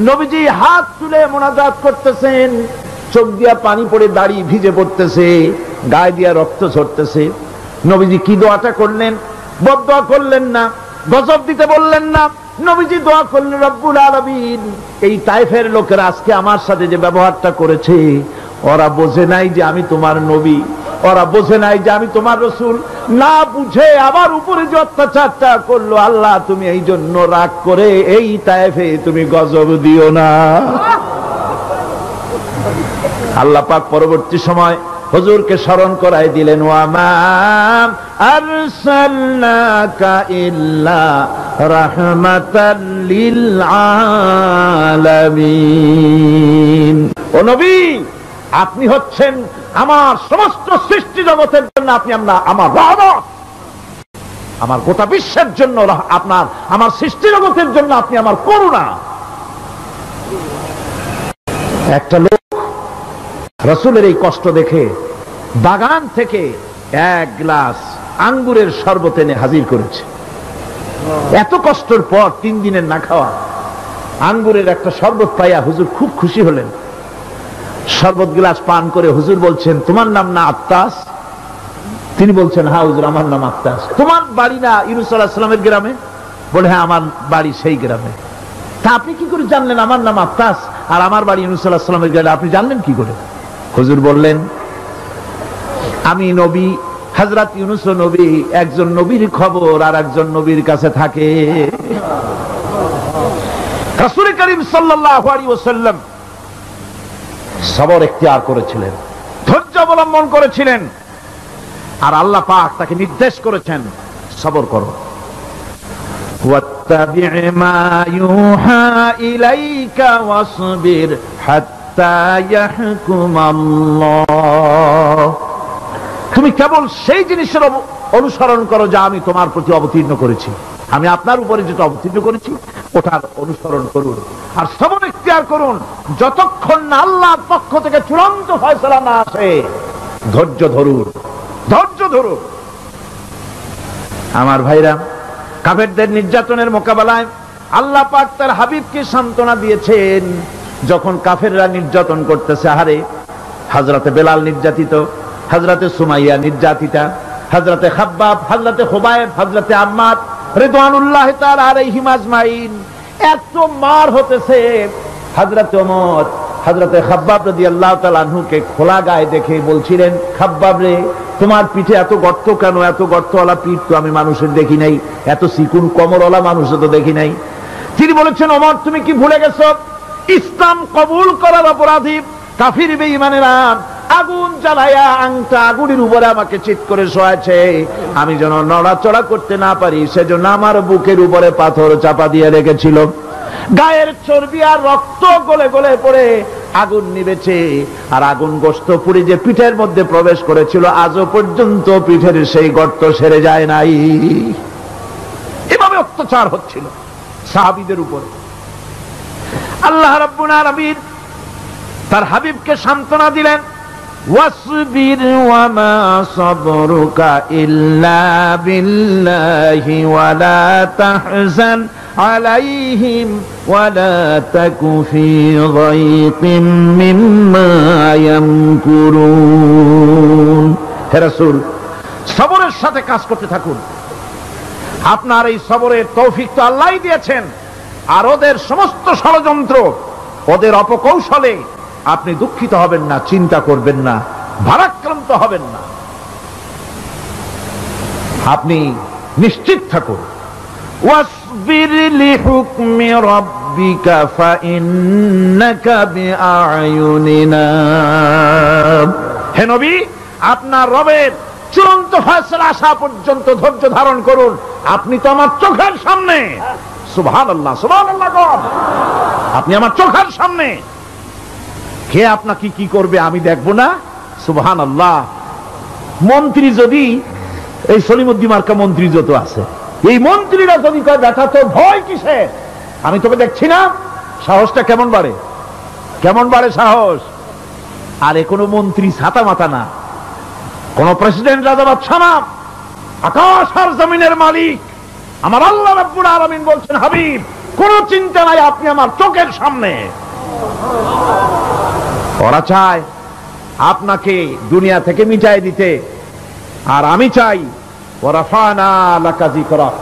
নবীজি হাত তুলে মোনাজাত করতেছেন, চোখ দিয়া পানি পড়ে দাড়ি ভিজে পড়তেছে, গায়ে দিয়া রক্ত ঝরতেছে। নবীজি কি দোয়াটা করলেন? বদদোয়া করলেন না, গজব দিতে বললেন না, নবীজি দোয়া করলেন, রব্বুল আলামিন, এই তায়েফের লোকেরা আজকে আমার সাথে যে ব্যবহারটা করেছে, ওরা বোঝে নাই যে আমি তোমার নবী, ওরা বোঝে নাই যে আমি তোমার রাসূল, না বুঝে আবার উপরে যে অত্যাচারটা করলো, আল্লাহ তুমি এই জন্য রাগ করে এই তায়েফে তুমি গজব দিও না। আল্লাহ পাক পরবর্তী সময় হুজুরকে স্মরণ করাই দিলেন, ওয়া মা আরসালনাকা ইল্লা রাহমাতাল লিল আলামিন। ও নবী, আপনি হচ্ছেন আমার সমস্ত সৃষ্টি জগতের জন্য আপনি আমার রহমত, আমার গোটা বিশ্বের জন্য আপনার, আমার সৃষ্টি জগতের জন্য আপনি আমার করুণা। একটা লোক রাসূলের এই কষ্ট দেখে বাগান থেকে এক গ্লাস আঙ্গুরের শরবত এনে হাজির করেছে। এত কষ্টের পর 3 দিনের না খাওয়া আঙ্গুরের একটা শরবত পাইয়া হুজুর খুব খুশি হলেন। শরবত গ্লাস পান করে হুজুর বলছেন, তোমার নাম না আত্তাস? তিনি বলছেন, হ্যাঁ হুজুর, আমার নাম আত্তাস। তোমার বাড়ি না ইউনূস আলাইহিস সালামের গ্রামে? বলে, হ্যাঁ, আমার বাড়ি সেই গ্রামে। তা আপনি কি করে জানলেন আমার নাম আত্তাস আর আমার বাড়ি ইউনূস আলাইহিস সালামের গ্রামে? আপনি জানলেন কি করে? হুজুর বললেন, আমি নবী, হযরত ইউনূস নবী, একজন নবীর খবর আর একজন নবীর কাছে থাকে। রাসূল করিম সাল্লাল্লাহু আলাইহি ওয়াসাল্লাম সবর ইখতিয়ার করেছিলেন, ধৈর্য অবলম্বন করেছিলেন, আর আল্লাহ পাক তাকে নির্দেশ করেছেন, সবর করো। ওয়াত্তাবি' মা ইউহা ইলাইকা ওয়াসবির হাত্তা ইয়াহকুমাল্লাহ। তুমি কেবল সেই জিনিসের অনুসরণ করো যা আমি তোমার প্রতি অবতীর্ণ করেছি। আমি আপনার উপরে যেটা অবতীর্ণ করেছি ওটার অনুসরণ করুন, আর সবর ইখতিয়ার করুন যতক্ষণ না আল্লাহর পক্ষ থেকে চূড়ান্ত ফয়সালা না আসে। ধৈর্য ধরুন, ধৈর্য ধরুন। আমার ভাইরা, কাফেরদের নির্যাতনের মোকাবেলায় আল্লাহ পাক তার হাবিবকে সান্ত্বনা দিয়েছেন। যখন কাফেররা নির্যাতন করতেছে, হারে হযরতে বেলাল নির্যাতিত, হযরতে সুমাইয়া নির্যাতিতা, হযরতে খাব্বাব, হযরতে খুবাইব, হযরতে আম্মার রিদওয়ানুল্লাহি তাআলা আলাইহিম আজমাইন, এত মার হতেছে। হযরতে ওমর হযরতে খাব্বাব রাদিয়াল্লাহু তাআলা আনহুকে খোলা গায়ে দেখে বলছিলেন, খাব্বাব রে, তোমার পিঠে এত গর্ত কেন? এত গর্তওয়ালা পিঠ তো আমি মানুষের দেখি নাই, এত চিকুন কোমরওয়ালা মানুষও তো দেখি নাই। তিনি বলেছেন, ওমর তুমি কি ভুলে গেছো? ইসলাম কবুল করার অপরাধী কাফির বেঈমানেরা আগুন জ্বালায়া আংটা আগুনের উপরে আমাকে চিৎ করে শোয়াছে। আমি যেন নড়াচড়া করতে না পারি সেজন্য আমার বুকের উপরে পাথর চাপা দিয়ে রেখেছিল। গায়ের চর্বি আর রক্ত গলে গলে পড়ে আগুন নিবেছে, আর আগুন গোশত পুড়ে যে পিঠের মধ্যে প্রবেশ করেছিল আজও পর্যন্ত পিঠের সেই গর্ত সেরে যায় নাই। এভাবে অত্যাচার হচ্ছিল সাহাবীদের উপরে। আল্লাহ রাব্বুল আলামিন তার হাবিবকে সান্ত্বনা দিলেন, ওয়াসবির ওয়া মা সাবরুকা ইল্লা বিল্লাহি ওয়া লা তাহজান আলাইহিম ওয়া লা তাকু ফি যায়কিম মিম্মা ইয়ামকুরুন। হে রাসূল, সবরের সাথে কাজ করতে থাকুন। আপনার এই সবরের তৌফিক তো আল্লাহই দিয়েছেন, আর ওদের সমস্ত ষড়যন্ত্র, ওদের অপকৌশলে আপনি দুঃখিত হবেন না, চিন্তা করবেন না, ভারাক্রান্ত হবেন না। আপনি নিশ্চিত থাকুন। ওয়াসবির লিহুকমি রাব্বিকা ফাইন্নাকা বিআয়ুনিনা। হে নবী, আপনার রবের চূড়ান্ত ফয়সালা আসা পর্যন্ত ধৈর্য ধারণ করুন। আপনি তো আমার চোখের সামনে। সুবহানাল্লাহ, সুবহানাল্লাহ। আপনি আমার চোখের সামনে। কে আপনাকে কি করবে আমি দেখবো না? সুবহানাল্লাহ। মন্ত্রী যদি, এই সলিমুদ্দিন মার্কা মন্ত্রী যত আছে, এই মন্ত্রীরা যদি কয় দেখা তো ভয় কিসে, আমি তোকে দেখছি না, সাহসটা কেমন বাড়ে, কেমন বাড়ে সাহস। আর এ কোনো মন্ত্রী ছাতা মাথা না, কোন প্রেসিডেন্ট রাজা বাদশা না, আকাশ আর জমিনের মালিক আমার আল্লাহ রাব্বুল আলামিন বলছেন, হাবিব কোন চিন্তা নাই, আপনি আমার চোখের সামনে। ওরা চায় আপনাকে দুনিয়া থেকে মিটাই দিতে, আর আমি চাই ওয়ারাফানা লাকা যিকরাক,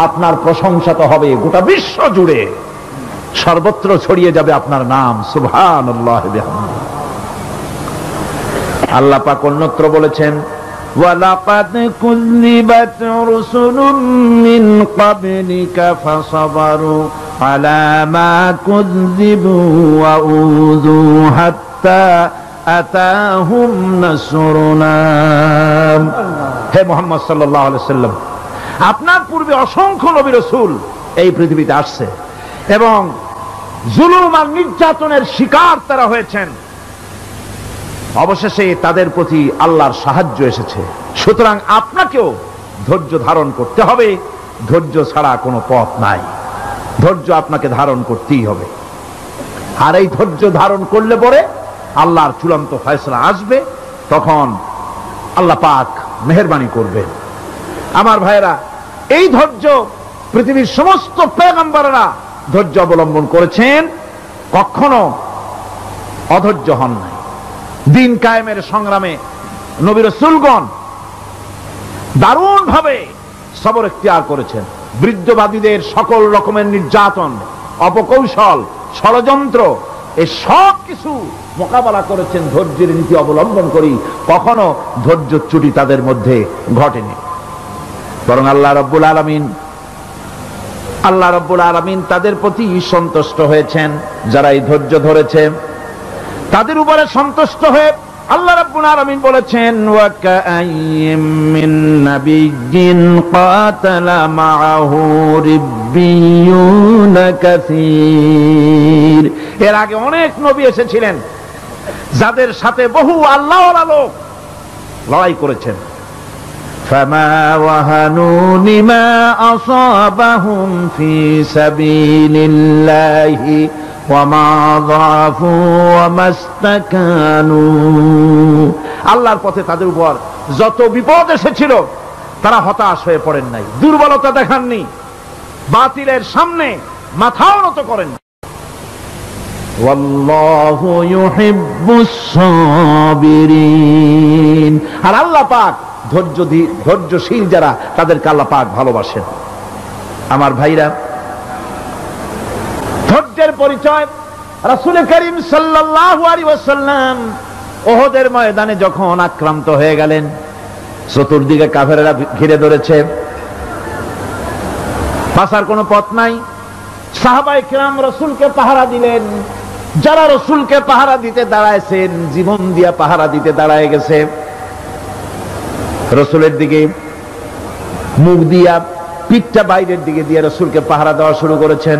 আপনার প্রশংসা তো হবে গোটা বিশ্ব জুড়ে, সর্বত্র ছড়িয়ে যাবে আপনার নাম। সুবহানাল্লাহ বিহামদিহি। আল্লাহ পাক অন্যত্র বলেছেন, ওয়ালাকাদ কুযযিবাত রুসুলুম মিন ক্বাবলিকা ফাসাবারু আলা মা কুযযিবু ওয়া উযু হাত্তা হাত্তা আতাহুম নাসরুনা। হে মুহাম্মদ সাল্লাল্লাহু আলাইহি ওয়াসাল্লাম, আপনার পূর্বে অসংখ্য নবী রাসূল এই পৃথিবীতে আসছে এবং জুলুম আর নির্যাতনের শিকার তারা হয়েছেন। অবশেষে তাদের প্রতি আল্লাহর সাহায্য এসেছে। সুতরাং আপনাকেও ধৈর্য ধারণ করতে হবে। ধৈর্য ছাড়া কোনো পথ নাই। ধৈর্য আপনাকে ধারণ করতেই হবে। আর এই ধৈর্য ধারণ করলে পরে আল্লাহর চূড়ান্ত ফয়সালা আসবে, তখন আল্লাহ পাক মেহেরবানি করবেন। আমার ভাইরা, এই ধৈর্য পৃথিবীর সমস্ত পয়গম্বররা ধৈর্য অবলম্বন করেছেন, কখনো অধৈর্য হন নাই। দিন কায়েমের সংগ্রামে নবী রাসূলগণ দারুণ ভাবে সবর ইখতিয়ার করেছেন। বৃদ্ধবাদীদের সকল রকমের নির্যাতন, অপকৌশল, ষড়যন্ত্র, এই সব কিছু মোকাবেলা করেছেন ধৈর্যের নীতি অবলম্বন করি। কখনো ধৈর্যচ্যুতি তাদের মধ্যে ঘটেনি, বরং আল্লাহ রাব্বুল আলামিন তাদের প্রতি সন্তুষ্ট হয়েছেন। যারা এই ধৈর্য ধরেছে তাদের উপরে সন্তুষ্ট হয়ে আল্লাহ রাব্বুল আলামিন বলেছেন, ওয়া কাআইয়্যিম মিন নাবিয়্যিন কাতালা মাআহু রিব্বিয়ুনা কাসীর। এর আগে অনেক নবী এসেছিলেন যাদের সাথে বহু আল্লাহওয়ালা লোক লড়াই করেছেন। ফামা ওয়াহানু লিমা আসাবাহুম ফি সাবিলিল্লাহি ওয়ামা যাফু ওয়ামা ইসতাকানু। আল্লাহর পথে তাদের উপর যত বিপদ এসেছিল তারা হতাশ হয়ে পড়েন নাই, দুর্বলতা দেখাননি, বাতিলের সামনে মাথাও নত করেন। ওয়াল্লাহু ইউহিব্বুস সাবিরিন। আর আল্লাহ পাক ধৈর্যশীল যারা, তাদেরকে আল্লাহ পাক ভালোবাসেন। আমার ভাইরা, ধৈর্যের পরিচয় রাসূল করিম সাল্লাল্লাহু আলাইহি ওয়াসাল্লাম ওহদের ময়দানে যখন আক্রান্ত হয়ে গেলেন, চতুর্দিকে কাফেররা ঘিরে ধরেছে, বাঁচার কোনো পথ নাই। সাহাবায়ে কেরাম রাসূলকে পাহারা দিলেন। যারা রাসূলকে পাহারা দিতে দাঁড়ায়ছেন, জীবন দিয়া পাহারা দিতে দাঁড়ায় গেছে, রাসূলের দিকে মুখ দিয়া, পিঠটা বাইরের দিকে দিয়ে রাসূলকে পাহারা দেওয়া শুরু করেছেন।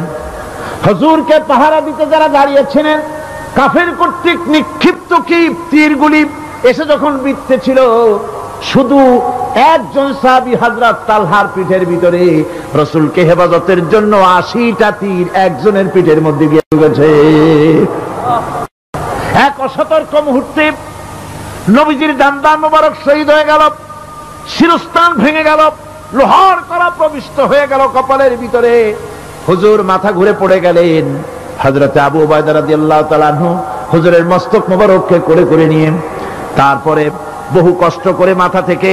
হুজুরকে পাহারা দিতে যারা দাঁড়িয়েছিলেন, কাফের কর্তৃক নিক্ষিপ্ত কি তীরগুলি এসে যখন বিঁধতেছিল, শুধু একজন সাহাবী হযরত তালহার পিঠের ভিতরে রাসূলকে হেফাজতের জন্য 80টা তীর একজনের পিঠের মধ্যে গিয়ে ঢুকেছে। এক অসতর্ক মুহূর্তে নবীজির ডান্ডা মোবারক শহীদ হয়ে গেল, শিরস্ত্রাণ ভেঙে গেল, লোহার কড়া প্রবিষ্ট হয়ে গেল কপালের ভিতরে। হুজুর মাথা ঘুরে পড়ে গেলেন। হযরত আবু উবাইদা রাদিয়াল্লাহু তাআলা আনহু হুজুরের মস্তক মোবারককে কোলে করে নিয়ে তারপরে বহু কষ্ট করে মাথা থেকে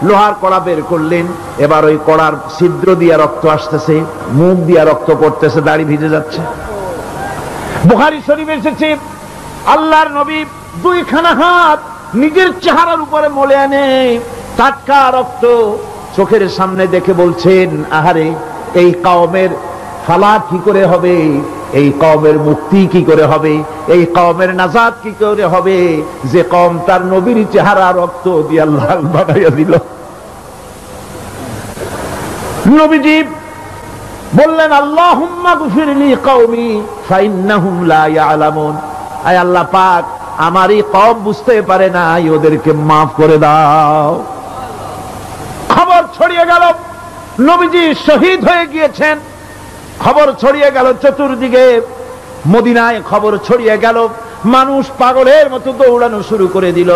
লোহার কড়া বের করলেন। এবার ওই কড়ার ছিদ্র দিয়ে রক্ত আসতেছে, মুখ দিয়ে রক্ত পড়তেছে, দাড়ি ভিজে যাচ্ছে। বুখারী শরীফে এসেছে, আল্লাহর নবী দুইখানা হাত নিজের চেহারার উপরে মলে আনে টাটকা রক্ত চোখের সামনে দেখে বলছেন, আহারে, এই কওমের ফালা কি করে হবে, এই কওমের মুক্তি কি করে হবে, এই কওমের নাজাত কি করে হবে, যে কওম তার নবীর চেহারা রক্ত দিয়ে লাল বানাইয়া দিল। নবীজি বললেন, আল্লাহুম্মা গফির লি কওমি ফাইন্নাহুম লা ইয়ালামুন। আয় আল্লাহ পাক, আমার এই কওম বুঝতে পারে না, ওদেরকে মাফ করে দাও। খবর ছড়িয়ে গেল নবীজি শহীদ হয়ে গিয়েছেন। খবর ছড়িয়ে গেল চতুর্দিকে, মদিনায় খবর ছড়িয়ে গেল। মানুষ পাগলের মতো দৌড়ানো শুরু করে দিল।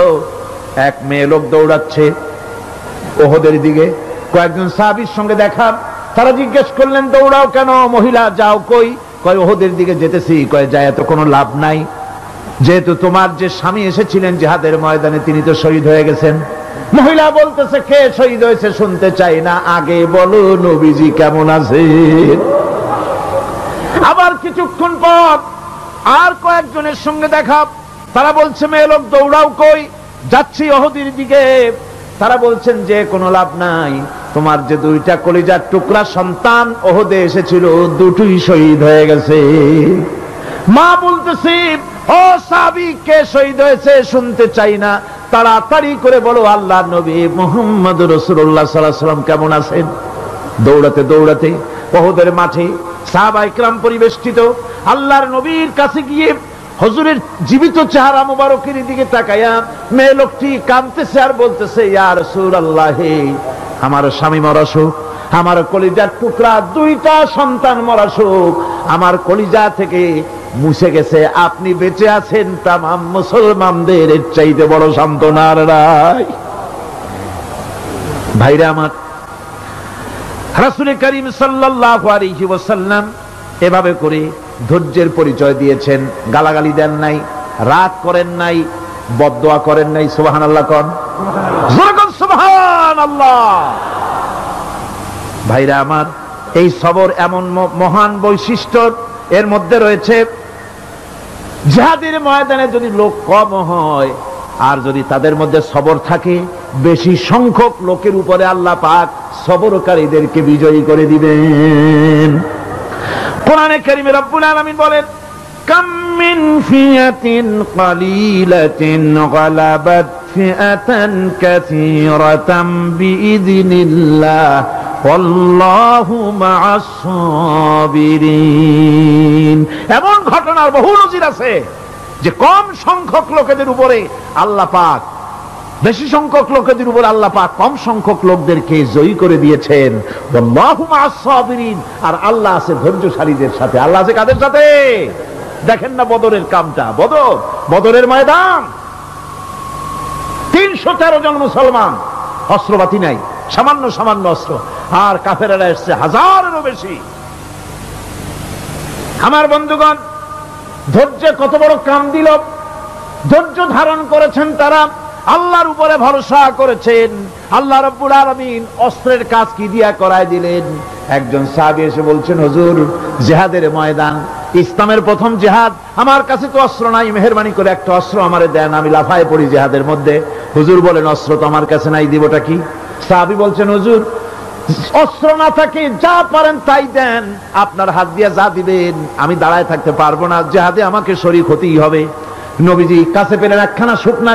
এক মেয়ে লোক দৌড়াচ্ছে ওহদের দিকে। কয়েকজন সাহাবীর সঙ্গে দেখা, তারা জিজ্ঞেস করলেন, দৌড়াও কেন মহিলা, যাও কই? কয় ওহদের দিকে যেতেছি। কয় যায় তো কোনো লাভ নাই, যেহেতু তোমার যে স্বামী এসেছিলেন জিহাদের ময়দানে তিনি তো শহীদ হয়ে গেছেন। মহিলা বলতেছে, কে শহীদ হয়েছে শুনতে চাই না, আগে বলো নবীজি কেমন আছে। আবার কিছুক্ষণ পর আর কয়েকজনের সঙ্গে দেখা, তারা বলছে, মেয়ে লোক দৌড়াও কই? যাচ্ছি ওহদের দিকে। তারা বলছেন যে কোনো লাভ নাই, তোমার যে দুইটা কলিজার টুকরা সন্তান ওহদে এসেছিল, দুটোই শহীদ হয়ে গেছে। মা বলতেছে, ও সাহাবী, কে শহীদ হয়েছে শুনতে চাই না, তাড়াতাড়ি করে বলো আল্লাহর নবী মুহাম্মদ রাসূলুল্লাহ সাল্লাল্লাহু আলাইহি ওয়াসাল্লাম কেমন আছেন। দৌড়াতে দৌড়াতে উহুদের মাঠে সাহাবায়ে কেরাম পরিবেষ্টিত, আল্লাহর নবীর কাছে গিয়ে হুজুরের জীবিত চেহারা মুবারকের দিকে তাকায়া মেয়ে লোকটি কাঁদতেছে আর বলতেছে, ইয়া রাসূলুল্লাহ, আমার স্বামী মরা শোক, আমার কলিজার টুকরা দুইটা সন্তান মরা শোক আমার কলিজা থেকে মুছে গেছে, আপনি বেঁচে আছেন, তামাম মুসলমানদের এর চাইতে বড় সান্ত্বনা আর নাই। ভাইরা আমার, রাসূল করিম সাল্লাল্লাহু আলাইহি ওয়াসাল্লাম এভাবে করে ধৈর্যের পরিচয় দিয়েছেন। গালাগালি দেন নাই, রাগ করেন নাই, বদদোয়া করেন নাই। সুবহানাল্লাহ কোন, সুবহানাল্লাহ। ভাইরা আমার, এই সবর এমন মহান বৈশিষ্ট্য, এর মধ্যে রয়েছে জিহাদের ময়দানে যদি লোক কম হয় আর যদি তাদের মধ্যে সবর থাকে, বেশি সংখ্যক লোকের উপরে আল্লাহ পাক সবরকারীদেরকে বিজয়ী করে দিবেন। কোরআনে কারীমে রব্বুল আলামিন বলেন, কাম মিন ফিয়াতিন কালিলাতিন গালাবাত ফিআতান কাসীরাতাম বিইذনিল্লাহ ওয়াল্লাহু মা'আস সাবিরিন। এমন ঘটনার বহু নজির আছে যে কম সংখ্যক লোকেদের উপরে আল্লাহ পাক, বেশি সংখ্যক লোকেদের উপর আল্লাহ পাক কম সংখ্যক লোকদেরকে জয়ী করে দিয়েছেন। ওয়াল্লাহু মা'আস সাবিরিন, আর আল্লাহ আছে ধৈর্যশালীদের সাথে। আল্লাহ আছে কাদের সাথে? দেখেন না বদরের কামটা, বদরের ময়দান, 313 জন মুসলমান, অস্ত্রপাতি নাই, সামান্য সামান্য অস্ত্র, আর কাফেরেরা এসছে হাজারেরও বেশি। আমার বন্ধুগণ, ধৈর্য কত বড় কাম দিল, ধৈর্য ধারণ করেছেন তারা, আল্লাহর উপরে ভরসা করেছেন। আল্লাহ রাব্বুল আলামিন অস্ত্রের কাজ কি দিয়া করায় দিলেন। একজন সাহাবী এসে বলছেন, হুজুর, জিহাদের ময়দান, ইসলামের প্রথম জিহাদ, আমার কাছে তো অস্ত্র নাই, মেহেরবানি করে একটা অস্ত্র আমারে দেন, আমি লাফায় পড়ি জিহাদের মধ্যে। হুজুর বলেন, অস্ত্র তো আমার কাছে নাই, দিবটা কি? সাহাবী বলছেন, হুজুর, অস্ত্র না থাকে যা পারেন তাই দেন, আপনার হাত দিয়ে যা দিবেন আমি দাঁড়ায় থাকতে পারবো না, জিহাদে আমাকে শরীক হতেই হবে। নবীজি কাছে পেলেন একখানা শুকনা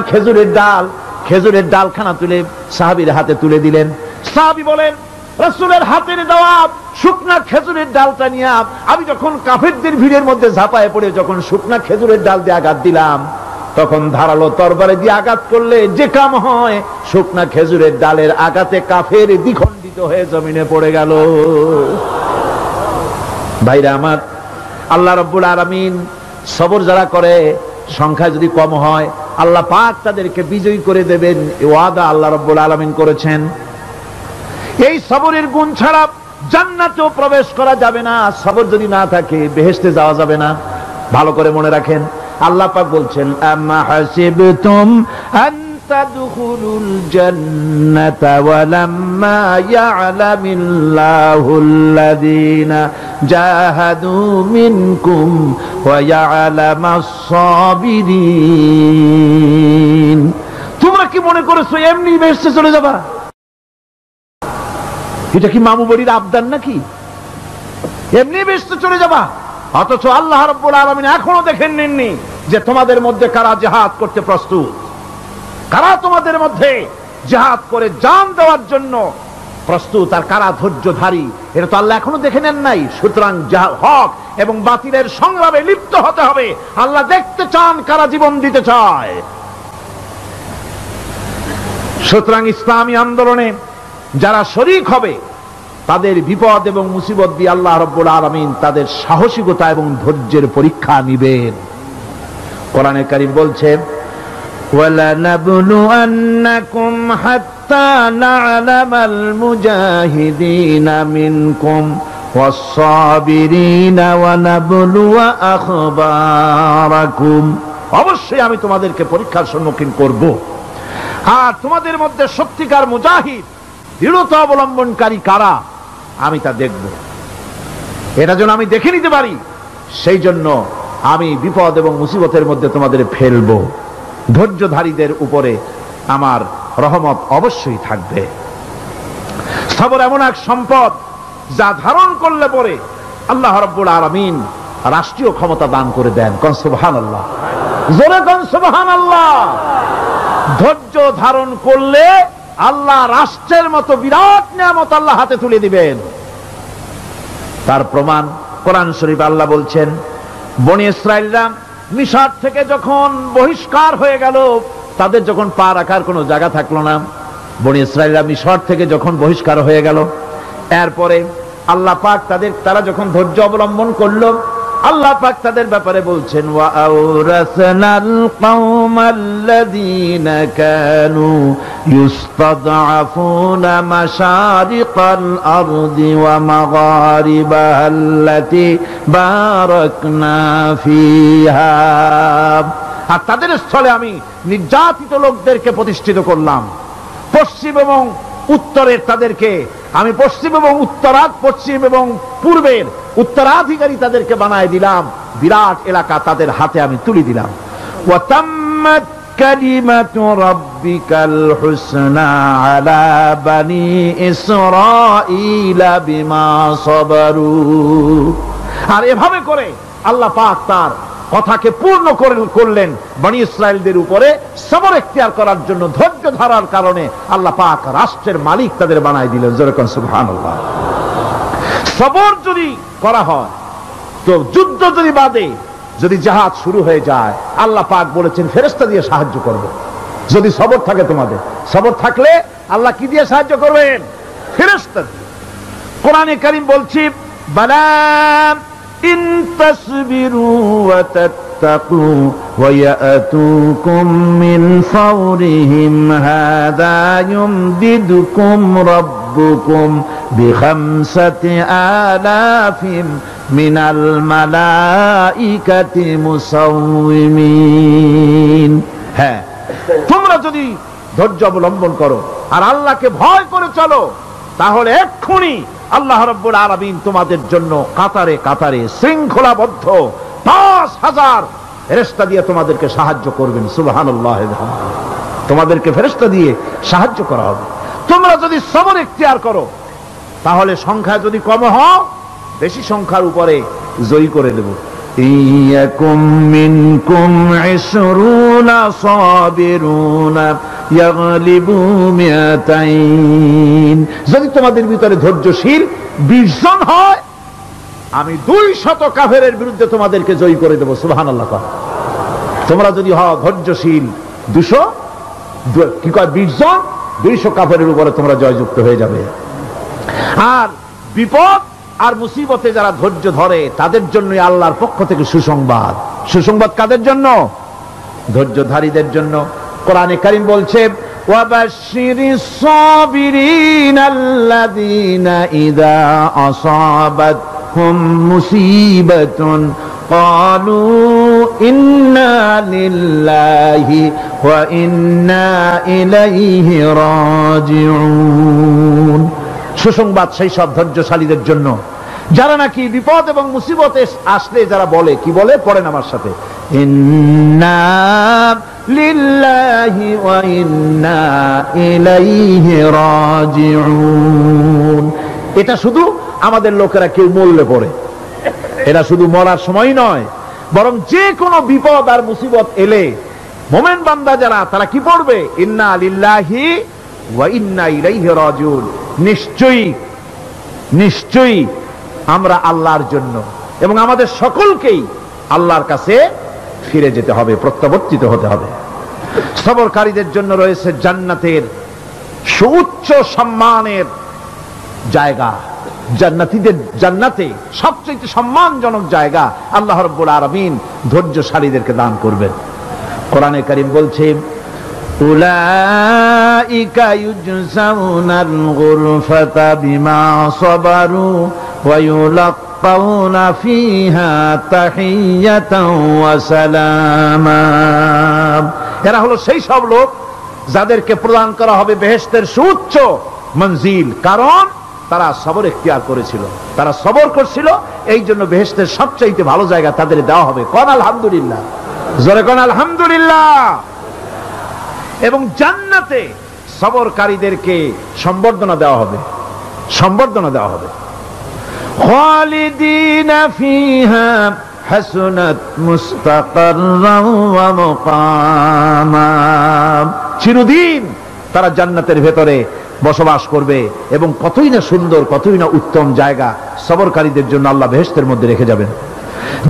খেজুরের ডালখানা তুলে সাহাবীর হাতে তুলে দিলেন। সাহাবী বলেন, রাসূলের হাতের দেওয়া শুকনা খেজুরের ডালটা নিয়ে আমি যখন কাফেরদের ভিড়ের মধ্যে ঝাঁপায় পড়ে যখন শুকনা খেজুরের ডাল দিয়ে আঘাত দিলাম, তখন ধারালো তরবারে দিয়ে আঘাত করলে যে কাম হয়, শুকনা খেজুরের ডালের আঘাতে কাফের দ্বিখণ্ডিত হয়ে জমিনে পড়ে গেল। ভাইরা আমার, আল্লাহ রাব্বুল আলামিন সবর যারা করে, সংখ্যা যদি কম হয়, আল্লাহ পাক তাদেরকে বিজয়ী করে দেবেন, এই ওয়াদা আল্লাহ রাব্বুল আলামিন করেছেন। এই সবরের গুণ ছাড়া জান্নাতেও প্রবেশ করা যাবে না। সবর যদি না থাকে বেহেশতে যাওয়া যাবে না। ভালো করে মনে রাখেন, আল্লাহ পাক বলছেন, আম্মা হাসিবতুম আন তাদখুলুল জান্নাতা ওয়া লাম্মা ইয়া'লামিল্লাহুল্লাযীনা জাহাদু মিনকুম ওয়া ইয়া'লামাস সাবিরিন। তোমরা কি মনে করেছো এমনি বেহেশতে চলে যাবা? এটা কি মামু বাড়ির আবদার নাকি? এমনি বেহেশতে চলে যাবা? অথচ আল্লাহ রাব্বুল আলামিন এখনো দেখেন নেননি যে তোমাদের মধ্যে কারা জিহাদ করতে প্রস্তুত, কারা তোমাদের মধ্যে জিহাদ করে জান দেওয়ার জন্য প্রস্তুত, আর কারা ধৈর্যধারী, এটা তো আল্লাহ এখনো দেখে নেন নাই। সুতরাং হক এবং বাতিলের সংগ্রামে লিপ্ত হতে হবে। আল্লাহ দেখতে চান কারা জীবন দিতে চায়। সুতরাং ইসলামী আন্দোলনে যারা শরীক হবে, তাদের বিপদ এবং মুসিবত দিয়ে আল্লাহ রাব্বুল আলামিন তাদের সাহসিকতা এবং ধৈর্যের পরীক্ষা নিবেন। কোরআনে কারীম বলছে, ওয়ালানাবলুয়ান্নাকুম হাত্তা না'লামাল মুজাহিদিনা মিনকুম ওয়াস-সাবিরিনা ওয়া নাবলুয়া আখবারাকুম। অবশ্যই আমি তোমাদেরকে পরীক্ষার সম্মুখীন করব, আর তোমাদের মধ্যে সত্যিকার মুজাহিদ, দৃঢ়তা অবলম্বনকারী কারা, আমি তা দেখব। এটা যেন আমি দেখে নিতে পারি, সেই জন্য আমি বিপদ এবং মুসিবতের মধ্যে তোমাদের ফেলবো। ধৈর্যধারীদের উপরে আমার রহমত অবশ্যই থাকবে। সবর এমন এক সম্পদ যা ধারণ করলে পরে আল্লাহ রাব্বুল আলামিন রাষ্ট্রীয় ক্ষমতা দান করে দেন। সুবহানাল্লাহ। জোরে কোন সুবহানাল্লাহ। ধৈর্য ধারণ করলে আল্লাহ রাষ্ট্রের মতো বিরাট নিয়ামত আল্লাহ হাতে তুলে দিবেন। তার প্রমাণ কোরআন শরীফ আল্লাহ বলছেন, বনি ইসরাইলরা মিশর থেকে যখন বহিষ্কার হয়ে গেল, তাদের যখন পা রাখার কোনো জায়গা থাকলো না, বনি ইসরাইলরা মিশর থেকে যখন বহিষ্কার হয়ে গেল, এরপরে আল্লাহ পাক তারা যখন ধৈর্য অবলম্বন করলো, আল্লাহ পাক তাদের ব্যাপারে বলছেন, ওয়া আওরাসনাল কওমাল্লাযীনা কানু ইউস্তাদআফুনা মাশারিকাল আরদি ওয়া মাগারিবাহাল্লাতী বারাকনা ফিহা। আর তাদের স্থলে আমি নির্যাতিত লোকদেরকে প্রতিষ্ঠিত করলাম। পশ্চিম এবং উত্তরের তাদেরকে আমি পশ্চিম এবং পূর্বের উত্তরাধিকারী তাদেরকে বানায় দিলাম। বিরাট এলাকা তাদের হাতে আমি তুলে দিলাম। ওয়া তাম্মাত কালিমাতু রাব্বিকাল হুসনা আলা বানি ইসরাঈলা বিমা সাবারু। আর এভাবে করে আল্লাহ পাক তার কথাকে পূর্ণ করলেন বনি ইসরাইলদের উপরে। সবর এখতিয়ার করার জন্য, ধৈর্য ধরার কারণে আল্লাহ পাক রাষ্ট্রের মালিক তাদের বানায় দিলেন। জোরে কোন সুবহানাল্লাহ। সবর যদি করা হয় তো, যুদ্ধ যদি বাদে, যদি জাহাজ শুরু হয়ে যায়, আল্লাহ পাক বলেছেন ফেরেশতা দিয়ে সাহায্য করব। যদি সবর থাকে তোমাদের, সবর থাকলে আল্লাহ কি দিয়ে সাহায্য করবেন? ফেরেশতা দিয়ে। কোরআনে কারীম বলছি, বালা ইন তাসবিরু ওয়া তাত্তাকু ওয়া ইয়াতুকুম মিন ফাওরিহিম হাদা ইউমদিদুকুম রাব্বুকুম বিখামসাতি আলাফিন মিনাল মালাইকাতি মুসাউমিন। হ্যাঁ, তোমরা যদি ধৈর্য অবলম্বন করো আর আল্লাহকে ভয় করে চলো, তাহলে এক্ষুনি আল্লাহ রাব্বুল আলামিন তোমাদের জন্য কাতারে কাতারে শৃঙ্খলাবদ্ধ ৫,০০০ ফেরেশতা দিয়ে তোমাদেরকে সাহায্য করবেন। সুবহানাল্লাহ। তোমাদেরকে ফেরেশতা দিয়ে সাহায্য করা হবে। তোমরা যদি সবর ইখতিয়ার করো, তাহলে সংখ্যা যদি কম হয়, বেশি সংখ্যার উপরে জয়ী করে দেব। ইয়াকুম মিনকুম ২০ সাবিরুনা ইয়াগলিবু মিয়াতাইন। যদি তোমাদের ভিতরে ধৈর্যশীল ২০ জন হয়, আমি ২০০ কাফেরের বিরুদ্ধে তোমাদেরকে জয়ী করে দেব। সুবহানাল্লাহ। তোমরা যদি হও ধৈর্যশীল ২০ জন, ২০০ কাফেরের উপরে তোমরা জয়যুক্ত হয়ে যাবে। আর বিপদ আর মুসিবতে যারা ধৈর্য ধরে, তাদের জন্য আল্লাহর পক্ষ থেকে সুসংবাদ। সুসংবাদ কাদের জন্য? ধৈর্যধারীদের জন্য। কোরআনে কারীম বলছে, ওয়াবাশশিরিস সাবিরিনাল্লাযীনা ইযা আসাবাতহুম মুসিবাতুন ক্বালু ইন্না লিল্লাহি ওয়া ইন্না ইলাইহি রাজিউন। সুসংবাদ সেই সব ধৈর্যশালীদের জন্য যারা নাকি বিপদ এবং মুসিবতে আসলে যারা বলে, কি বলে? পড়েন আমার সাথে, ইন্না লিল্লাহি ওয়া ইন্না ইলাইহি রাজিউন। এটা শুধু আমাদের লোকেরা কেউ মরলে পড়ে, এটা শুধু মরার সময় নয়, বরং যে কোনো বিপদ আর মুসিবত এলে মোমেন বান্দা যারা, তারা কি পড়বে? ইন্না লিল্লাহি ওয়া ইন্না ইলাইহি রাজিউন। নিশ্চয়ই আমরা আল্লাহর জন্য এবং আমাদের সকলকেই আল্লাহর কাছে ফিরে যেতে হবে, প্রত্যাবর্তিত হতে হবে। সবরকারীদের জন্য রয়েছে জান্নাতের সুউচ্চ সম্মানের জায়গা। জান্নাতে সবচেয়ে সম্মানজনক জায়গা আল্লাহ রাব্বুল আলামিন ধৈর্যশালীদেরকে দান করবেন। কোরআনে কারীম বলছে, উলাইকা ইউজজাউনাল গুরফাতা বিমা সাবারু ওয়া ইউলাক্কাউনা ফিহা তাহিয়াতাও ওয়া সালামা। এরা হলো সেই সব লোক যাদেরকে প্রদান করা হবে বেহেশতের সুউচ্চ মঞ্জিল, কারণ তারা সবর ইখতিয়ার করেছিল, তারা সবর করছিল, এই জন্য বেহেশতের সবচাইতে ভালো জায়গা তাদের দেওয়া হবে। কোন আলহামদুলিল্লাহ, জোরে কোন আলহামদুলিল্লাহ। এবং জান্নাতে সবরকারীদেরকে সম্বর্ধনা দেওয়া হবে, সম্বর্ধনা দেওয়া হবে। খালিদিনা ফিহা হাসুনাত মুস্তাকাররান ওয়া মুকামা, চিরদিন তারা জান্নাতের ভেতরে বসবাস করবে এবং কতই না সুন্দর, কতই না উত্তম জায়গা সবরকারীদের জন্য আল্লাহ বেহেশতের মধ্যে রেখে যাবেন।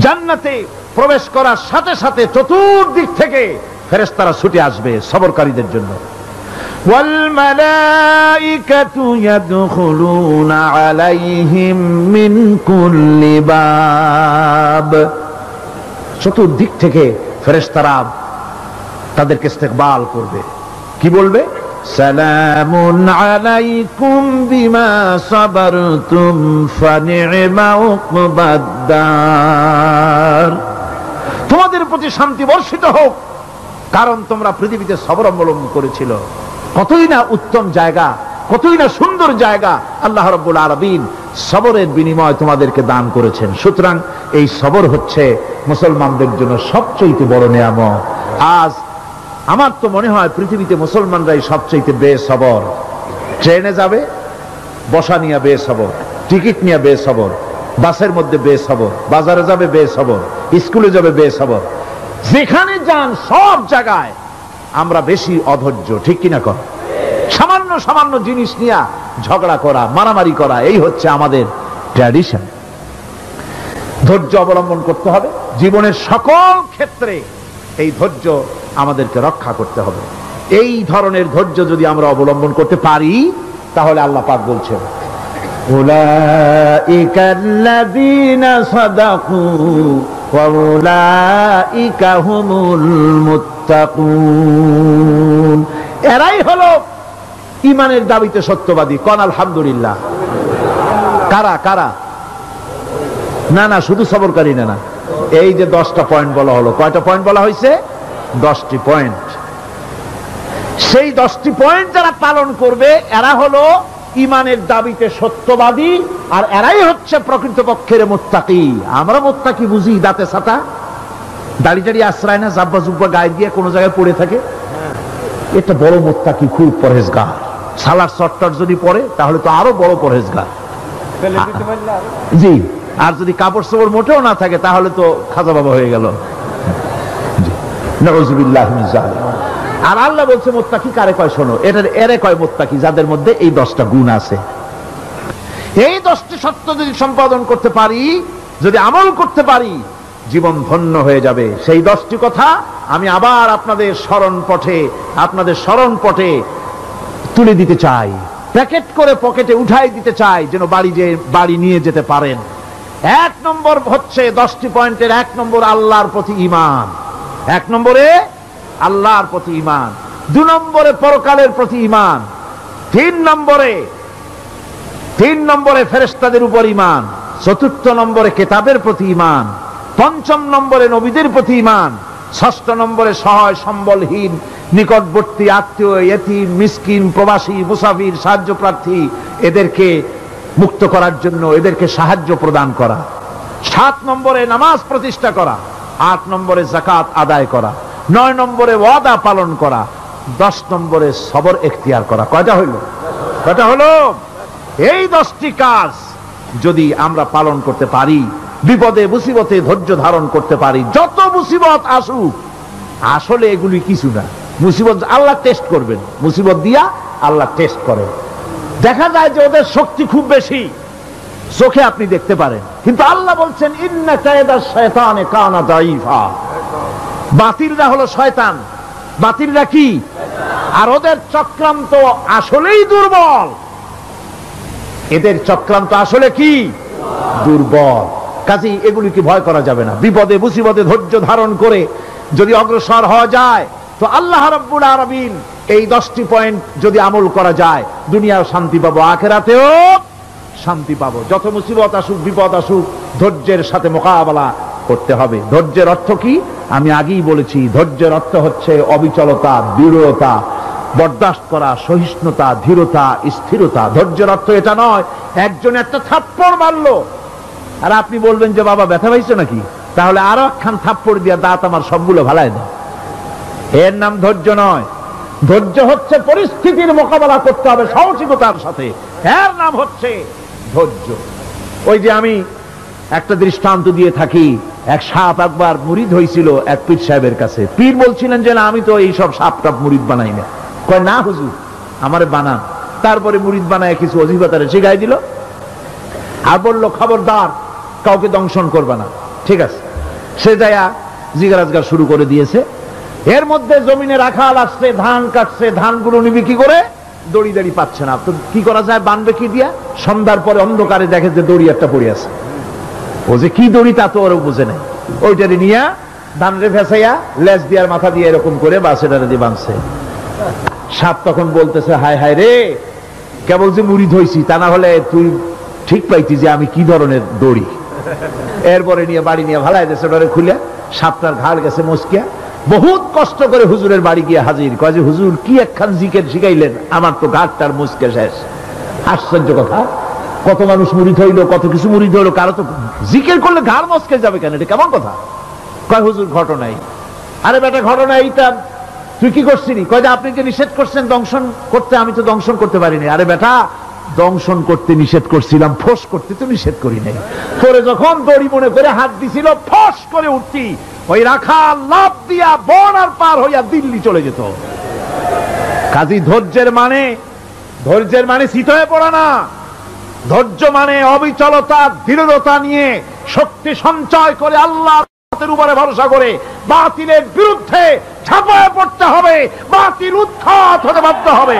জান্নাতে প্রবেশ করার সাথে সাথে চতুর্দিক থেকে ফেরেশতারা ছুটে আসবে সবরকারীদের জন্য। ওয়াল মালাইকাতু ইয়াদখুলুনা আলাইহিম মিন কুল্লি বাব, চতুর্দিক থেকে ফেরেশতারা তাদেরকে ইস্তেকবাল করবে। কি বলবে? সালামুন আলাইকুম বিমা সাবারতুম ফানি'মা উকবাদ-দার, তোমাদের প্রতি শান্তি বর্ষিত হোক, কারণ তোমরা পৃথিবীতে সবর অবলম্বন করেছিল। কতই না উত্তম জায়গা, কতই না সুন্দর জায়গা আল্লাহ রাব্বুল আলামিন সবরের বিনিময় তোমাদেরকে দান করেছেন। সুতরাং এই সবর হচ্ছে মুসলমানদের জন্য সবচেয়ে বড় নিয়ামত। আজ আমার তো মনে হয় পৃথিবীতে মুসলমানরাই সবচেয়ে বেসবর। ট্রেনে যাবে, বসা নিয়ে বেসবর, টিকিট নিয়ে বেসবর, বাসের মধ্যে বেসবর, বাজারে যাবে বেসবর, স্কুলে যাবে বেসবর, যেখানে যান সব জায়গায় আমরা বেশি অধৈর্য, ঠিক কিনা কর? সামান্য সামান্য জিনিস নিয়ে ঝগড়া করা, মারামারি করা, এই হচ্ছে আমাদের ট্র্যাডিশন। ধৈর্য অবলম্বন করতে হবে জীবনের সকল ক্ষেত্রে, এই ধৈর্য আমাদেরকে রক্ষা করতে হবে। এই ধরনের ধৈর্য যদি আমরা অবলম্বন করতে পারি তাহলে আল্লাহ পাক বলছেন উলাইকাল্লাযীনা সাদাকু ওয়া উলাইকা হুমুল মুত্তাকুন, এরাই হলো ঈমানের দাবিতে সত্যবাদী। কোন আলহামদুলিল্লাহ। কারা কারা? না না, শুধু সবরকারী না, এই যে 10টা পয়েন্ট বলা হলো, কয়টা পয়েন্ট বলা হয়েছে? 10টি পয়েন্ট। সেই 10টি পয়েন্ট যারা পালন করবে এরা হলো ঈমানের দাবিতে সত্যবাদী, আর এরাই হচ্ছে প্রকৃতপক্ষের মুত্তাকি। আমরা মুত্তাকি বুঝি দাঁতে ছাতা, দাড়ি টাড়ি আশ্রয় না, জাব্বা জুব্বা গায়ে দিয়ে কোনো জায়গায় পড়ে থাকে, এটা বড় মুত্তাকি, খুব পরহেজগার। সালার শর্টটার যদি পড়ে তাহলে তো আরো বড় পরহেজগার। জি, আর যদি কাপড় চোপড় মোটেও না থাকে তাহলে তো খাজা বাবা হয়ে গেল। নাউযুবিল্লাহ মিন যালিক। আর আল্লাহ বলছে মুত্তাকি কারে কয় শোনো, এরে কয় মুত্তাকি যাদের মধ্যে এই 10টা গুণ আছে। এই 10টি সত্য যদি সম্পাদন করতে পারি, যদি আমল করতে পারি, জীবন ধন্য হয়ে যাবে। সেই 10টি কথা আমি আবার আপনাদের স্মরণ পটে তুলে দিতে চাই, প্যাকেট করে পকেটে উঠাই দিতে চাই, যেন বাড়ি নিয়ে যেতে পারেন। 1 নম্বর হচ্ছে 10টি পয়েন্টের 1 নম্বর আল্লাহর প্রতি ঈমান। 1 নম্বরে আল্লাহর প্রতি ঈমান, 2 নম্বরে পরকালের প্রতি ঈমান, 3 নম্বরে ফেরেশতাদের উপর ঈমান, 4র্থ নম্বরে কিতাবের প্রতি ঈমান, 5ম নম্বরে নবীদের প্রতি ঈমান, 6ষ্ঠ নম্বরে সহায় সম্বলহীন নিকটবর্তী আত্মীয়, ইয়েতিম, মিসকিন, প্রবাসী, মুসাফির, সাহায্য প্রার্থী, এদেরকে মুক্ত করার জন্য এদেরকে সাহায্য প্রদান করা, 7 নম্বরে নামাজ প্রতিষ্ঠা করা, 8 নম্বরে যাকাত আদায় করা, 9 নম্বরে ওয়াদা পালন করা, 10 নম্বরে সবর এখতিয়ার করা। কয়টা হলো? এই 10টি কাজ যদি আমরা পালন করতে পারি, বিপদে মুসিবতে ধৈর্য ধারণ করতে পারি, যত মুসিবত আসুক, আসলে এগুলি কিছু না। মুসিবত আল্লাহ টেস্ট করবেন, মুসিবত দিয়া আল্লাহ টেস্ট করেন। দেখা যায় যে ওদের শক্তি খুব বেশি, চোখে আপনি দেখতে পারেন, কিন্তু আল্লাহ বলছেন ইন্না কায়দাশ শায়তানে কানা দাঈফা। বাতিলরা হলো শয়তান, বাতিলরা কি? আর ওদের চক্রান্ত আসলেই দুর্বল। এদের চক্রান্ত আসলে কি? দুর্বল। কাজেই এগুলিকে ভয় করা যাবে না। বিপদে মুসিবতে ধৈর্য ধারণ করে যদি অগ্রসর হওয়া যায় তো আল্লাহ রাব্বুল আলামিন এই 10টি পয়েন্ট যদি আমল করা যায়, দুনিয়াও শান্তি পাবো, আখিরাতেও শান্তি পাবো। যত মুসিবত আসুক, বিপদ আসুক, ধৈর্যের সাথে মোকাবেলা করতে হবে। ধৈর্যের অর্থ কি? আমি আগেই বলেছি, ধৈর্যের অর্থ হচ্ছে অবিচলতা, দৃঢ়তা, বরদাস্ত করা, সহিষ্ণুতা, ধীরতা, স্থিরতা। ধৈর্যের অর্থ এটা নয় একজন একটা থাপ্পড় মারলো আর আপনি বলবেন যে বাবা ব্যথা পাইছো নাকি, তাহলে আরো একখান থাপ্পড় দিয়া দাঁত আমার সবগুলো ভালাই দেয়। এর নাম ধৈর্য নয়। ধৈর্য হচ্ছে পরিস্থিতির মোকাবেলা করতে হবে সাহসিকতার সাথে, এর নাম হচ্ছে ধৈর্য। ওই যে আমি একটা দৃষ্টান্ত দিয়ে থাকি, এক সাপ একবার মুরিদ হয়েছিল এক পীর সাহেবের কাছে। পীর বলছিলেন যে না, আমি তো এই সব সাপ টাপ মুরিদ বানাই না। কয় না হুজুর, আমারে বানান। তারপরে মুরিদ বানায় কিছু অজিফাতারে শিখাই দিল, আর বলল খবরদার কাউকে দংশন করবে না। ঠিক আছে, সে যায়া জিগারাজগার শুরু করে দিয়েছে। এর মধ্যে জমিনে রাখাল আসছে, ধান কাটছে, ধানগুলো নিবি কি করে, দড়ি দাড়ি পাচ্ছে না। তো কি করা যায়, বানবে কি দিয়া? সন্ধ্যার পরে অন্ধকারে দেখে যে দড়ি একটা পড়ে আছে। ও যে কি দড়ি তা তো ওরা বুঝে নাই। ওইটারে নিয়ে ধান রে ফেসাইয়া লেজ দিয়ার মাথা দিয়ে এরকম করে বাসেটারে দিয়ে বাঁধছে। সাপ তখন বলতেছে, হায় হায় রে, কেবল যে মুরিদ হইছি, তা না হলে তুই ঠিক পাইতি যে আমি কি ধরনের দড়ি। এরপরে নিয়ে বাড়ি নিয়ে ভালাই দেশে ডরে খুলে সাপটার ঘাড় গেছে মস্কিয়া। বহুত কষ্ট করে হুজুরের বাড়ি গিয়ে হাজির, কয় যে হুজুর কি একখান জিকের শিখাইলেন, আমার তো ঘাটটার মুসকে শেষ। আশ্চর্য কথা, কত মানুষ মুরিদ হইলো, কত কিছু মুরিদ হইলো, কারো তো জিকের করলে ঘাড় মস্কে যাবে কেন, এটা কেমন কথা? কয় হুজুর ঘটনাই। আরে বেটা ঘটনা এইটা, তুই কি করছিলি? কয় যে আপনি যে নিষেধ করছেন দংশন করতে, আমি তো দংশন করতে পারিনি। আরে বেটা, দংশন করতে নিষেধ করছিলাম, ফোস করতে তো নিষেধ করি নাই। পরে যখন দড়ি মনে করে হাত দিছিল, ফোস করে উঠতি, ওই রাখা লাভ দিয়া বন আর পার হইয়া দিল্লি চলে যেত। কাজী ধৈর্যের মানে শীত হয়ে পড়া না। ধৈর্য মানে অবিচলতা, দৃঢ়তা নিয়ে শক্তি সঞ্চয় করে আল্লাহর উপরে ভরসা করে বাতিলের বিরুদ্ধে ঝাঁপায় পড়তে হবে, বাতিল উৎখাত হতে বাধ্য হবে।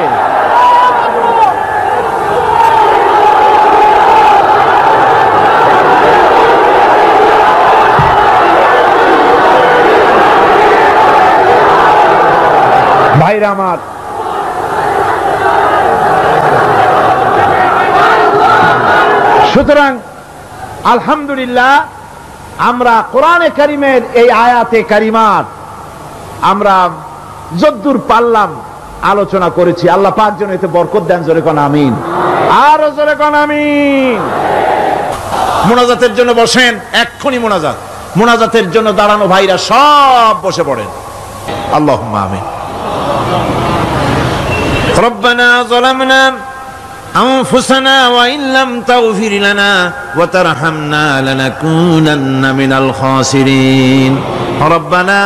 ভাইরা আমার, সুতরাং আলহামদুলিল্লাহ আমরা কোরআনে কারিমের এই আয়াতে কারিমার আমরা যদ্দূর পারলাম আলোচনা করেছি। আল্লাহ পাক যেন এতে বরকত দেন। জোরে কোন আমিন, আর জোরে কোন আমিন। মোনাজাতের জন্য বসেন, এক্ষুনি মোনাজাতের জন্য দাঁড়ানো ভাইরা সব বসে পড়েন। আল্লাহুম্মা আমিন। রব্বানা যালামনা أنفسنا وإن لم تغفر لنا وترحمنا لنكونن من الخاسرين ربنا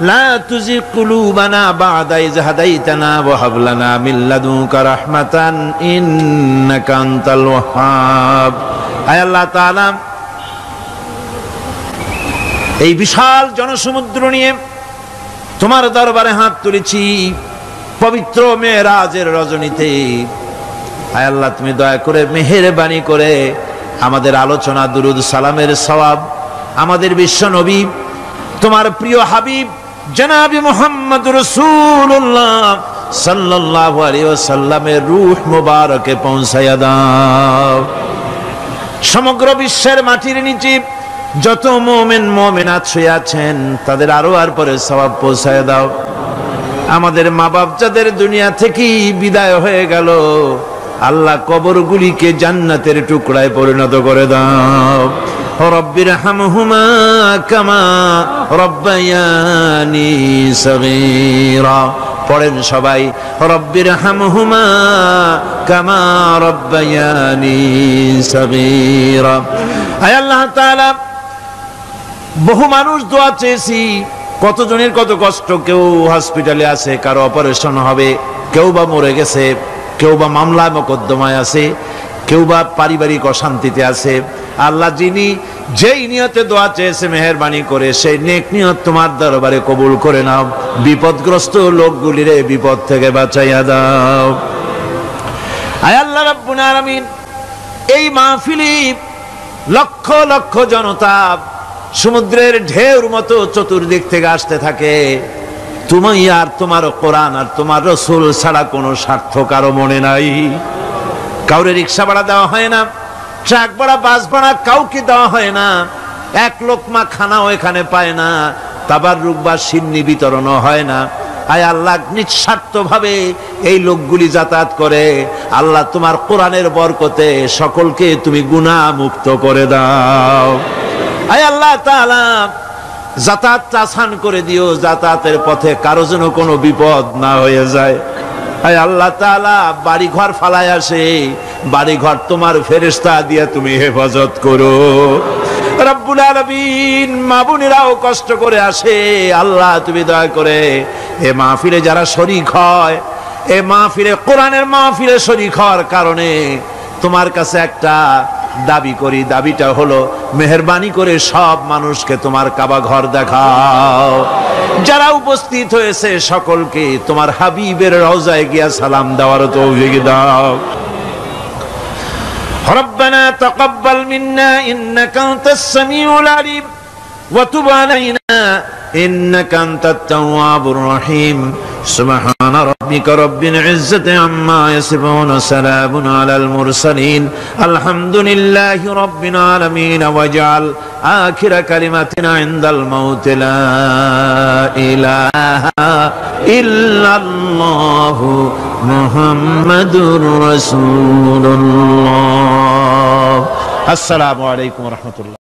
لا تزغ قلوبنا بعد إذ هديتنا وهب لنا من لدنك رحمة إنك أنت الوهاب আয় আল্লাহ তাআলা, এই বিশাল জনসমুদ্র নিয়ে তোমার দরবারে হাত তুলেছি পবিত্র মেরাজের রজনীতে। আয় আল্লাহ, তুমি দয়া করে মেহেরবানি করে আমাদের আলোচনা, দুরুদ সালামের সওয়াব আমাদের বিশ্ব নবী তোমার প্রিয় হাবিব জনাবি মুহাম্মদ রাসূলুল্লাহ সাল্লাল্লাহু আলাইহি ওয়াসাল্লামের রূহ মুবারকে পৌঁছায়া দাও। সমগ্র বিশ্বের মাটির নিচে যত মুমিন মুমিনাত শুয়ে আছেন তাদের আরো আর পরে সওয়াব পৌঁছায়া দাও। আমাদের মা বাপ যাদের দুনিয়া থেকে বিদায় হয়ে গেল, আল্লাহ কবরগুলিকে জান্নাতের টুকরায় পরিণত করে দাও। রব্বির হামহুমা কামা রব্বায়ানি সগীরা। পড়েন সবাই, রব্বির হামহুমা কামা রব্বায়ানি সগীরা। আয় আল্লাহ তাআলা, বহু মানুষ দোয়া চেয়েছি, কতজনের কত কষ্ট। কেউ হসপিটালে আছে, কারো অপারেশন হবে, কেউ বা মরে গেছে, কেউ বা মামলায় মোকদ্দমায় আছে, কেউ বা পারিবারিক অশান্তিতে আছে। আল্লাহ যিনি যেই নিয়তে দোয়া চেয়েছে মেহেরবানি করে সেই নেক নিয়ত তোমার দরবারে কবুল করে নাও। বিপদগ্রস্ত লোকগুলিরে বিপদ থেকে বাঁচাইয়া দাও। আয় আল্লাহ রাব্বুল আলামিন, এই মাহফিলে লক্ষ লক্ষ জনতা সমুদ্রের ঢেউর মতো চতুর্দিক থেকে আসতে থাকে। তুমি আর তোমার কোরআন আর তোমার রাসূল ছাড়া কোনো স্বার্থ কারো মনে নাই। কাউরে রিক্সা ভাড়া দেওয়া হয় না, ট্রাক ভাড়া, বাস ভাড়া কাউকে দেওয়া হয় না, এক লোকমা খানাও এখানে পায় না, তাবাররুক বা সিন্নি বিতরণও হয় না। আয় আল্লাহ, নিঃস্বার্থ ভাবে এই লোকগুলি যাতায়াত করে। আল্লাহ তোমার কোরআনের বরকতে সকলকে তুমি গুনাহ মুক্ত করে দাও। আয় আল্লাহ তাআলা, যাতায়াত আসান করে দিও, যাতায়াতের পথে কারো যেন কোনো বিপদ না হয়ে যায়। আয় আল্লাহ তাআলা, বাড়ি ঘর ফালায় আসে, বাড়ি ঘর তোমার ফেরেশতা দিয়ে তুমি হেফাজত করো। রব্বুল আলামিন মা বোনেরাও কষ্ট করে আসে, আল্লাহ তুমি দয়া করে এ মাহফিলে যারা শরীক হয়, এ মাহফিলে কোরআনের মাহফিলে শরীক হওয়ার কারণে তোমার কাছে একটা দাবি করি, দাবিটা হলো মেহেরবানি করে সব মানুষকে তোমার কাবা ঘর দেখাও। যারা উপস্থিত হয়েছে সকলকে তোমার হাবিবের রওজায় গিয়া সালাম দেওয়ার তৌফিক দাও। ربنا تقبل منا إنك أنت السميع العليم وتب علينا إنك أنت التواب الرحيم سبحان ربك رب العزة عما يصفون سلام على المرسلين الحمد لله رب العالمين واجعل آخر كلمتنا عند الموت لا إله إلا الله محمد رسول الله السلام عليكم ورحمة الله